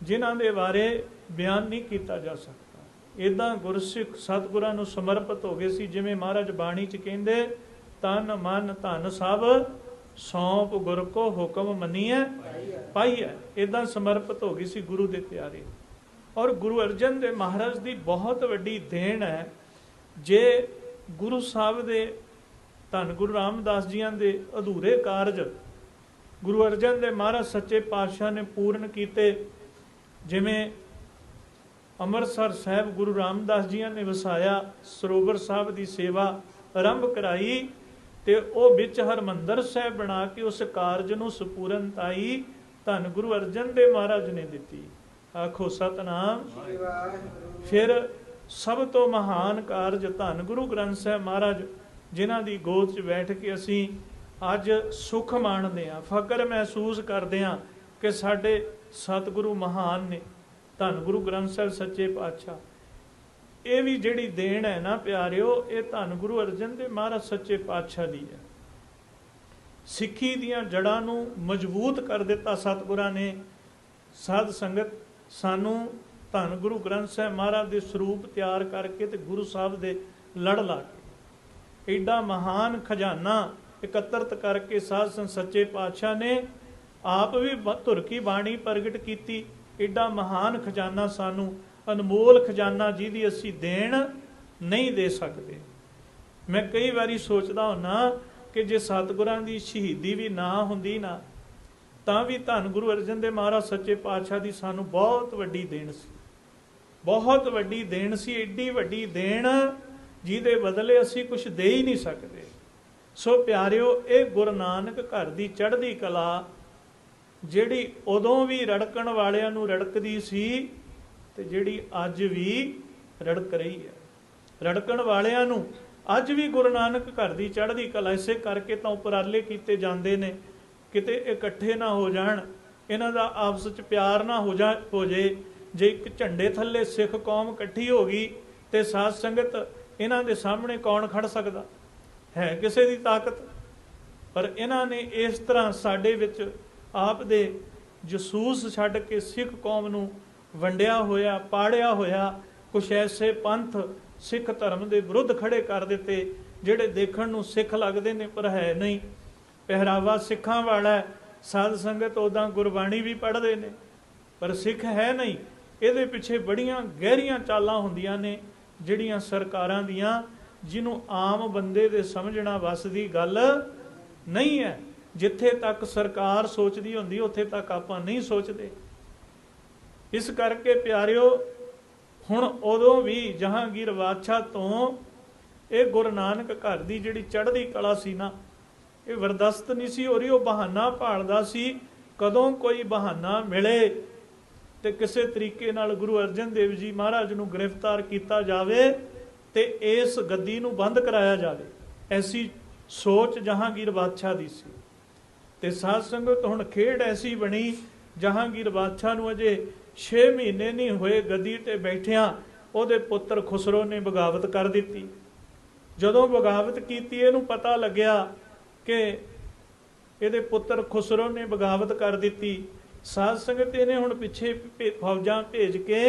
ਜਿਨ੍ਹਾਂ ਦੇ ਬਾਰੇ ਬਿਆਨ ਨਹੀਂ ਕੀਤਾ ਜਾ ਸਕਦਾ। ਇੱਦਾਂ ਗੁਰਸਿੱਖ ਸਤਿਗੁਰਾਂ ਨੂੰ ਸਮਰਪਿਤ ਹੋ ਗਏ ਸੀ, ਜਿਵੇਂ ਮਹਾਰਾਜ ਬਾਣੀ 'ਚ ਕਹਿੰਦੇ, ਤਨ ਮਨ ਧਨ ਸਭ ਸੌਂਪ ਗੁਰ ਕੋ ਹੁਕਮ ਮੰਨੀਐ ਪਾਈਐ। ਇੱਦਾਂ ਸਮਰਪਿਤ ਹੋ ਗਈ ਸੀ ਗੁਰੂ ਦੇ ਪਿਆਰੇ। ਔਰ ਗੁਰੂ ਅਰਜਨ ਦੇਵ ਮਹਾਰਾਜ ਦੀ ਬਹੁਤ ਵੱਡੀ ਦੇਣ ਹੈ। ਜੇ ਗੁਰੂ ਸਾਹਿਬ ਦੇ, ਧੰਨ ਗੁਰੂ ਰਾਮਦਾਸ ਜੀਆਂ ਦੇ ਅਧੂਰੇ ਕਾਰਜ ਗੁਰੂ ਅਰਜਨ ਦੇਵ ਮਹਾਰਾਜ ਸੱਚੇ ਪਾਤਸ਼ਾਹ ਨੇ ਪੂਰਨ ਕੀਤੇ। ਜਿਵੇਂ ਅੰਮ੍ਰਿਤਸਰ ਸਾਹਿਬ ਗੁਰੂ ਰਾਮਦਾਸ ਜੀਆਂ ਨੇ ਵਸਾਇਆ, ਸਰੋਵਰ ਸਾਹਿਬ ਦੀ ਸੇਵਾ ਆਰੰਭ ਕਰਾਈ, ਤੇ ਉਹ ਵਿੱਚ ਹਰਮੰਦਰ ਸਾਹਿਬ ਬਣਾ ਕੇ ਉਸ ਕਾਰਜ ਨੂੰ ਸਪੂਰਨਤਾਈ ਧੰਨ ਗੁਰੂ ਅਰਜਨ ਦੇਵ ਮਹਾਰਾਜ ਨੇ ਦਿੱਤੀ। ਆਖੋ ਸਤਨਾਮ। ਫਿਰ ਸਭ ਤੋਂ ਮਹਾਨ ਕਾਰਜ ਧੰਨ ਗੁਰੂ ਗ੍ਰੰਥ ਸਾਹਿਬ ਮਹਾਰਾਜ, ਜਿਨ੍ਹਾਂ ਦੀ ਗੋਦ 'ਚ ਬੈਠ ਕੇ ਅਸੀਂ ਅੱਜ ਸੁੱਖ ਮਾਣਦੇ ਹਾਂ, ਫਕਰ ਮਹਿਸੂਸ ਕਰਦੇ ਹਾਂ ਕਿ ਸਾਡੇ ਸਤਿਗੁਰੂ ਮਹਾਨ ਨੇ, ਧੰਨ ਗੁਰੂ ਗ੍ਰੰਥ ਸਾਹਿਬ ਸੱਚੇ ਪਾਤਸ਼ਾਹ। ਇਹ ਵੀ ਜਿਹੜੀ ਦੇਣ ਹੈ ਨਾ ਪਿਆਰਿਓ, ਇਹ ਧੰਨ ਗੁਰੂ ਅਰਜਨ ਦੇਵ ਮਹਾਰਾਜ ਸੱਚੇ ਪਾਤਸ਼ਾਹ ਦੀ ਹੈ। ਸਿੱਖੀ ਦੀਆਂ ਜੜ੍ਹਾਂ ਨੂੰ ਮਜ਼ਬੂਤ ਕਰ ਦਿੱਤਾ ਸਤਿਗੁਰਾਂ ਨੇ। ਸਾਧ ਸੰਗਤ ਸਾਨੂੰ ਧੰਨ ਗੁਰੂ ਗ੍ਰੰਥ ਸਾਹਿਬ ਮਹਾਰਾਜ ਦੇ ਸਰੂਪ ਤਿਆਰ ਕਰਕੇ ਤੇ ਗੁਰੂ ਸਾਹਿਬ ਦੇ ਲੜ ਲਾ ਕੇ ਐਡਾ ਮਹਾਨ ਖਜ਼ਾਨਾ ਇਕੱਤਰਤ ਕਰਕੇ ਸਾਧ ਸੰਗਤ ਸੱਚੇ ਪਾਤਸ਼ਾਹ ਨੇ ਆਪ ਵੀ ਧੁਰ ਕੀ ਬਾਣੀ ਪ੍ਰਗਟ ਕੀਤੀ। ਐਡਾ ਮਹਾਨ ਖਜ਼ਾਨਾ ਸਾਨੂੰ, ਅਨਮੋਲ ਖਜ਼ਾਨਾ ਜਿਹਦੀ ਅਸੀਂ ਦੇਣ ਨਹੀਂ ਦੇ ਸਕਦੇ। ਮੈਂ ਕਈ ਵਾਰੀ ਸੋਚਦਾ ਹੁੰਨਾ ਕਿ ਜੇ ਸਤਿਗੁਰਾਂ ਦੀ ਸ਼ਹੀਦੀ ਵੀ ਨਾ ਹੁੰਦੀ ਨਾ, ਤਾਂ ਵੀ ਧੰਨ ਗੁਰੂ ਅਰਜਨ ਦੇਵ ਮਹਾਰਾਜ ਸੱਚੇ ਪਾਤਸ਼ਾਹ ਦੀ ਸਾਨੂੰ ਬਹੁਤ ਵੱਡੀ ਦੇਣ ਸੀ, ਬਹੁਤ ਵੱਡੀ ਦੇਣ ਸੀ। ਏਡੀ ਵੱਡੀ ਦੇਣ ਜਿਹਦੇ ਬਦਲੇ ਅਸੀਂ ਕੁਝ ਦੇ ਹੀ ਨਹੀਂ ਸਕਦੇ। ਸੋ ਪਿਆਰਿਓ, ਇਹ ਗੁਰੂ ਨਾਨਕ ਘਰ ਦੀ ਚੜ੍ਹਦੀ ਕਲਾ ਜਿਹੜੀ ਉਦੋਂ ਵੀ ਰੜਕਣ ਵਾਲਿਆਂ ਨੂੰ ਰੜਕਦੀ ਸੀ ਤੇ ਜਿਹੜੀ ਅੱਜ ਵੀ ਰੜਕ ਰਹੀ ਹੈ। ਰੜਕਣ ਵਾਲਿਆਂ ਨੂੰ ਅੱਜ ਵੀ ਗੁਰੂ ਨਾਨਕ ਘਰ ਦੀ ਚੜ੍ਹਦੀ ਕਲਾ, ਇਸੇ ਕਰਕੇ ਤਾਂ ਉਪਰਾਲੇ ਕੀਤੇ ਜਾਂਦੇ ਨੇ ਕਿਤੇ ਇਕੱਠੇ ਨਾ ਹੋ ਜਾਣ, ਇਹਨਾਂ ਦਾ ਆਪਸ ਵਿੱਚ ਪਿਆਰ ਨਾ ਹੋ ਜੇ। ਜੇ ਇੱਕ ਝੰਡੇ ਥੱਲੇ ਸਿੱਖ ਕੌਮ ਇਕੱਠੀ ਹੋ ਗਈ ਤੇ ਸਾਧ ਸੰਗਤ ਇਹਨਾਂ ਦੇ ਸਾਹਮਣੇ ਕੌਣ ਖੜ ਸਕਦਾ ਹੈ? ਕਿਸੇ ਦੀ ਤਾਕਤ। ਪਰ ਇਹਨਾਂ ਨੇ ਇਸ ਤਰ੍ਹਾਂ ਸਾਡੇ ਵਿੱਚ ਆਪ ਦੇ ਜਸੂਸ ਛੱਡ ਕੇ ਸਿੱਖ ਕੌਮ ਨੂੰ ਵੰਡਿਆ ਹੋਇਆ, ਪਾੜਿਆ ਹੋਇਆ। ਕੁਛ ਐਸੇ ਪੰਥ ਸਿੱਖ ਧਰਮ ਦੇ ਵਿਰੁੱਧ ਖੜੇ ਕਰ ਦਿੱਤੇ ਜਿਹੜੇ ਦੇਖਣ ਨੂੰ ਸਿੱਖ ਲੱਗਦੇ ਨੇ ਪਰ ਹੈ ਨਹੀਂ। ਪਹਿਰਾਵਾ ਸਿੱਖਾਂ ਵਾਲਾ, ਸਾਧ ਸੰਗਤ ਉੱਦਾਂ ਗੁਰਬਾਣੀ ਵੀ ਪੜ੍ਹਦੇ ਨੇ ਪਰ ਸਿੱਖ ਹੈ ਨਹੀਂ। ਇਹਦੇ ਪਿੱਛੇ ਬੜੀਆਂ ਗਹਿਰੀਆਂ ਚਾਲਾਂ ਹੁੰਦੀਆਂ ਨੇ ਜਿਹੜੀਆਂ ਸਰਕਾਰਾਂ ਦੀਆਂ, ਜਿਹਨੂੰ ਆਮ ਬੰਦੇ ਦੇ ਸਮਝਣਾ ਵੱਸ ਦੀ ਗੱਲ ਨਹੀਂ ਹੈ। ਜਿੱਥੇ ਤੱਕ ਸਰਕਾਰ ਸੋਚਦੀ ਹੁੰਦੀ ਉੱਥੇ ਤੱਕ ਆਪਾਂ ਨਹੀਂ ਸੋਚਦੇ। ਇਸ ਕਰਕੇ ਪਿਆਰਿਓ, ਹੁਣ ਉਦੋਂ ਵੀ ਜਹਾਂਗੀਰ ਬਾਦਸ਼ਾਹ ਤੋਂ ਇਹ ਗੁਰੂ ਨਾਨਕ ਘਰ ਦੀ ਜਿਹੜੀ ਚੜ੍ਹਦੀ ਕਲਾ ਸੀ ਨਾ, ਇਹ ਵਰਦਸਤ ਨਹੀਂ ਸੀ ਹੋ ਰਹੀ। ਉਹ ਬਹਾਨਾ ਭਾਲਦਾ ਸੀ, ਕਦੋਂ ਕੋਈ ਬਹਾਨਾ ਮਿਲੇ ਤੇ ਕਿਸੇ ਤਰੀਕੇ ਨਾਲ ਗੁਰੂ ਅਰਜਨ ਦੇਵ ਜੀ ਮਹਾਰਾਜ ਨੂੰ ਗ੍ਰਿਫਤਾਰ ਕੀਤਾ ਜਾਵੇ ਤੇ ਇਸ ਗੱਦੀ ਨੂੰ ਬੰਦ ਕਰਾਇਆ ਜਾਵੇ। ਐਸੀ ਸੋਚ ਜਹਾਂਗੀਰ ਬਾਦਸ਼ਾਹ ਦੀ ਸੀ। ਤੇ ਸਾਧ ਸੰਗਤ, ਹੁਣ ਖੇਡ ਐਸੀ ਬਣੀ, ਜਹਾਂਗੀਰ ਬਾਦਸ਼ਾਹ ਨੂੰ ਅਜੇ 6 ਮਹੀਨੇ ਨਹੀਂ ਹੋਏ ਗੱਦੀ ਤੇ ਬੈਠਿਆਂ, ਉਹਦੇ ਪੁੱਤਰ ਖੁਸਰੋ ਨੇ ਬਗਾਵਤ ਕਰ ਦਿੱਤੀ। ਜਦੋਂ ਬਗਾਵਤ ਕੀਤੀ, ਇਹਨੂੰ ਪਤਾ ਲੱਗਿਆ ਕਿ ਇਹਦੇ ਪੁੱਤਰ ਖੁਸਰੋ ਨੇ ਬਗਾਵਤ ਕਰ ਦਿੱਤੀ। ਸਾਧ ਸੰਗਤ, ਇਹਨੇ ਹੁਣ ਪਿੱਛੇ ਫੌਜਾਂ ਭੇਜ ਕੇ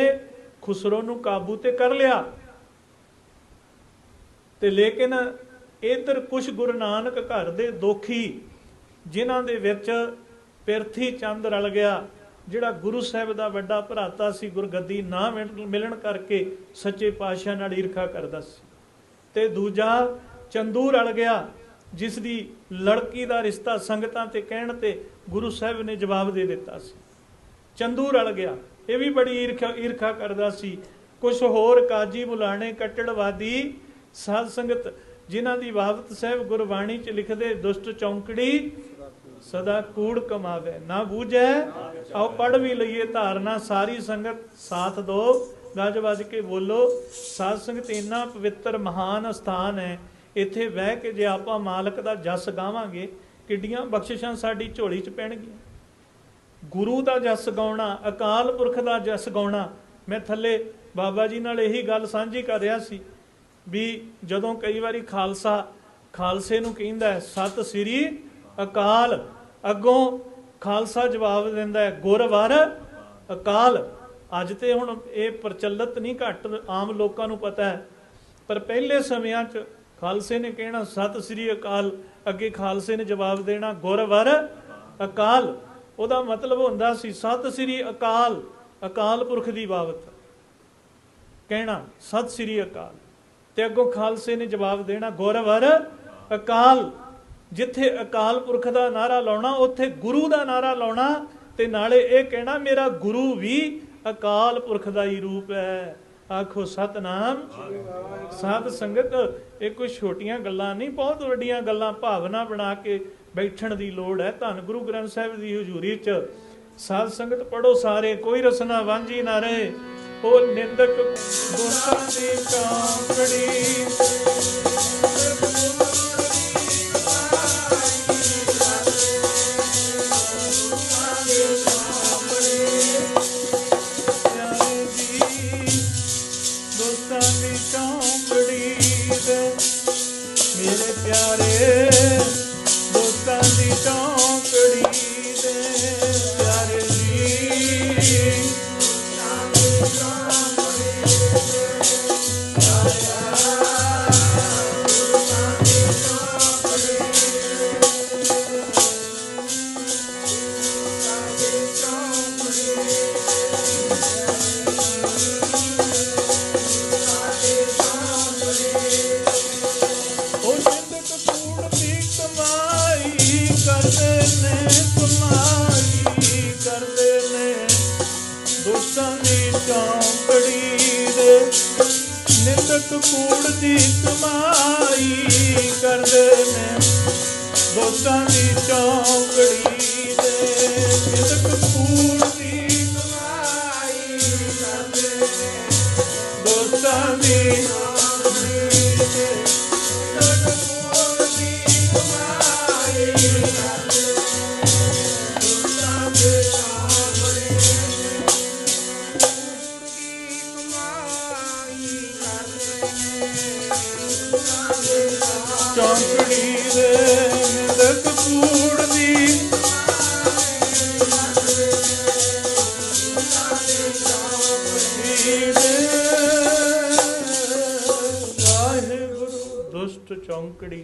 ਖੁਸਰੋ ਨੂੰ ਕਾਬੂ ਤੇ ਕਰ ਲਿਆ। ਤੇ ਲੇਕਿਨ ਇਧਰ ਕੁਛ ਗੁਰੂ ਨਾਨਕ ਘਰ ਦੇ ਦੋਖੀ, ਜਿਨ੍ਹਾਂ ਦੇ ਵਿੱਚ ਪਿਰਥੀ ਚੰਦ ਰਲ ਗਿਆ, ਜਿਹੜਾ ਗੁਰੂ ਸਾਹਿਬ ਦਾ ਵੱਡਾ ਭਰਾਤਾ ਸੀ, ਗੁਰਗੱਦੀ ਨਾ ਮਿਲਣ ਕਰਕੇ ਸੱਚੇ ਪਾਤਸ਼ਾਹ ਨਾਲ ਈਰਖਾ ਕਰਦਾ ਸੀ। ਤੇ ਦੂਜਾ ਚੰਦੂ ਰਲ ਗਿਆ, ਜਿਸ ਦੀ ਲੜਕੀ ਦਾ ਰਿਸ਼ਤਾ ਸੰਗਤਾਂ ਤੇ ਕਹਿਣ ਤੇ ਗੁਰੂ ਸਾਹਿਬ ਨੇ ਜਵਾਬ ਦੇ ਦਿੱਤਾ ਸੀ। ਚੰਦੂ ਰਲ ਗਿਆ, ਇਹ ਵੀ ਬੜੀ ਈਰਖਾ ਕਰਦਾ ਸੀ। ਕੁਛ ਹੋਰ ਕਾਜੀ ਬੁਲਾਣੇ ਕੱਟੜਵਾਦੀ ਸਾਧ ਸੰਗਤ, ਜਿਨ੍ਹਾਂ ਦੀ ਬਾਬਤ ਸਾਹਿਬ ਗੁਰਬਾਣੀ 'ਚ ਲਿਖਦੇ, ਦੁਸ਼ਟ ਚੌਂਕੜੀ ਸਦਾ ਕੂੜ ਕਮਾਵੇ ਨਾ ਬੂਝੈ। ਆਓ ਪੜ੍ਹ ਵੀ ਲਈਏ ਧਾਰਨਾ। ਸਾਰੀ ਸੰਗਤ ਸਾਥ ਦੋ, ਗੱਜ ਵੱਜ ਕੇ ਬੋਲੋ। ਸਾਧ ਸੰਗਤ, ਇੰਨਾ ਪਵਿੱਤਰ ਮਹਾਨ ਸਥਾਨ ਹੈ, ਇੱਥੇ ਬਹਿ ਕੇ ਜੇ ਆਪਾਂ ਮਾਲਕ ਦਾ ਜਸ ਗਾਵਾਂਗੇ, ਕਿੱਡੀਆਂ ਬਖਸ਼ਿਸ਼ਾਂ ਸਾਡੀ ਝੋਲੀ 'ਚ ਪੈਣਗੀਆਂ। ਗੁਰੂ ਦਾ ਜਸ ਗਾਉਣਾ, ਅਕਾਲ ਪੁਰਖ ਦਾ ਜਸ ਗਾਉਣਾ। ਮੈਂ ਥੱਲੇ ਬਾਬਾ ਜੀ ਨਾਲ ਇਹੀ ਗੱਲ ਸਾਂਝੀ ਕਰ ਰਿਹਾ ਸੀ ਵੀ ਜਦੋਂ ਕਈ ਵਾਰੀ ਖਾਲਸੇ ਨੂੰ ਕਹਿੰਦਾ ਹੈ ਸਤਿ ਸ੍ਰੀ ਅਕਾਲ, ਅੱਗੋਂ ਖਾਲਸਾ ਜਵਾਬ ਦਿੰਦਾ ਹੈ ਗੁਰਵਰ ਅਕਾਲ। ਅੱਜ ਤੇ ਹੁਣ ਇਹ ਪ੍ਰਚਲਿਤ ਨਹੀਂ, ਘੱਟ ਆਮ ਲੋਕਾਂ ਨੂੰ ਪਤਾ ਹੈ, ਪਰ ਪਹਿਲੇ ਸਮਿਆਂ 'ਚ ਖਾਲਸੇ ਨੇ ਕਹਿਣਾ ਸਤਿ ਸ੍ਰੀ ਅਕਾਲ, ਅੱਗੇ ਖਾਲਸੇ ਨੇ ਜਵਾਬ ਦੇਣਾ ਗੁਰਵਰ ਅਕਾਲ। ਉਹਦਾ ਮਤਲਬ ਹੁੰਦਾ ਸੀ ਸਤਿ ਸ੍ਰੀ ਅਕਾਲ, ਅਕਾਲ ਪੁਰਖ ਦੀ ਬਾਬਤ ਕਹਿਣਾ ਸਤਿ ਸ੍ਰੀ ਅਕਾਲ, ਤੇ ਅੱਗੋਂ ਖਾਲਸੇ ਨੇ ਜਵਾਬ ਦੇਣਾ ਗੁਰਵਰ ਅਕਾਲ। ਜਿੱਥੇ ਅਕਾਲ ਪੁਰਖ ਦਾ ਨਾਰਾ ਲਾਉਣਾ, ਉੱਥੇ ਗੁਰੂ ਦਾ ਨਾਰਾ ਲਾਉਣਾ, ਤੇ ਨਾਲੇ ਇਹ ਕਹਿਣਾ ਮੇਰਾ ਗੁਰੂ ਵੀ ਅਕਾਲ ਪੁਰਖ ਦਾ ਹੀ ਰੂਪ ਹੈ। ਆਖੋ ਸਤਨਾਮ। ਸਾਧ ਸੰਗਤ, ਇਹ ਕੋਈ ਛੋਟੀਆਂ ਗੱਲਾਂ ਨਹੀਂ, ਬਹੁਤ ਵੱਡੀਆਂ ਗੱਲਾਂ ਭਾਵਨਾ ਬਣਾ ਕੇ ਬੈਠਣ ਦੀ ਲੋੜ ਹੈ ਧੰਨ ਗੁਰੂ ਗ੍ਰੰਥ ਸਾਹਿਬ ਦੀ ਹਜ਼ੂਰੀ 'ਚ। ਸਾਧ ਸੰਗਤ ਪੜੋ ਸਾਰੇ, ਕੋਈ ਰਸਨਾ ਵਾਂਝੀ ਨਾ ਰਹੇ। ਉਹ ਨਿੰਦਕ ਦੋਸਾਂ ਦੀ ਚੌਂਕੜੀ ਮੇਰੇ ਪਿਆਰੇ, ਦੋਸਤਾਂ ਦੀ ਚੌਂਕੜੀ ਦੇ ਪਿਆਰੇ ਜੀ। ਕੂੜ ਦੀ ਕਮਾਈ ਕਰਦੇ ਨੇ ਦੋਸਤਾਂ ਦੀ ਚੌਂਕੜੀ ਦੇ ਨਿੰਦਕ ਕੂੜ ਦੀ ਕਮਾਈ ਕਰਦੇ ਨੇ ਦੋਸਤਾਂ ਦੀ ਚੌਂਕੜੀ ਦੇ ਨਿੰਦਕ ਕੂੜ ਦੀ ਕਮਾਈ ਕਰਦੇ ਨੇ ਦੋਸਤਾਂ ਦੀ ਚੌਂਕੜੀ ਚੌਂਕੜੀ ਦੇ ਨਿੰਦਕ ਕੂੜ ਦੀ ਵਾਹਿਗੁਰੂ ਦੁਸ਼ਟ ਚੌਂਕੜੀ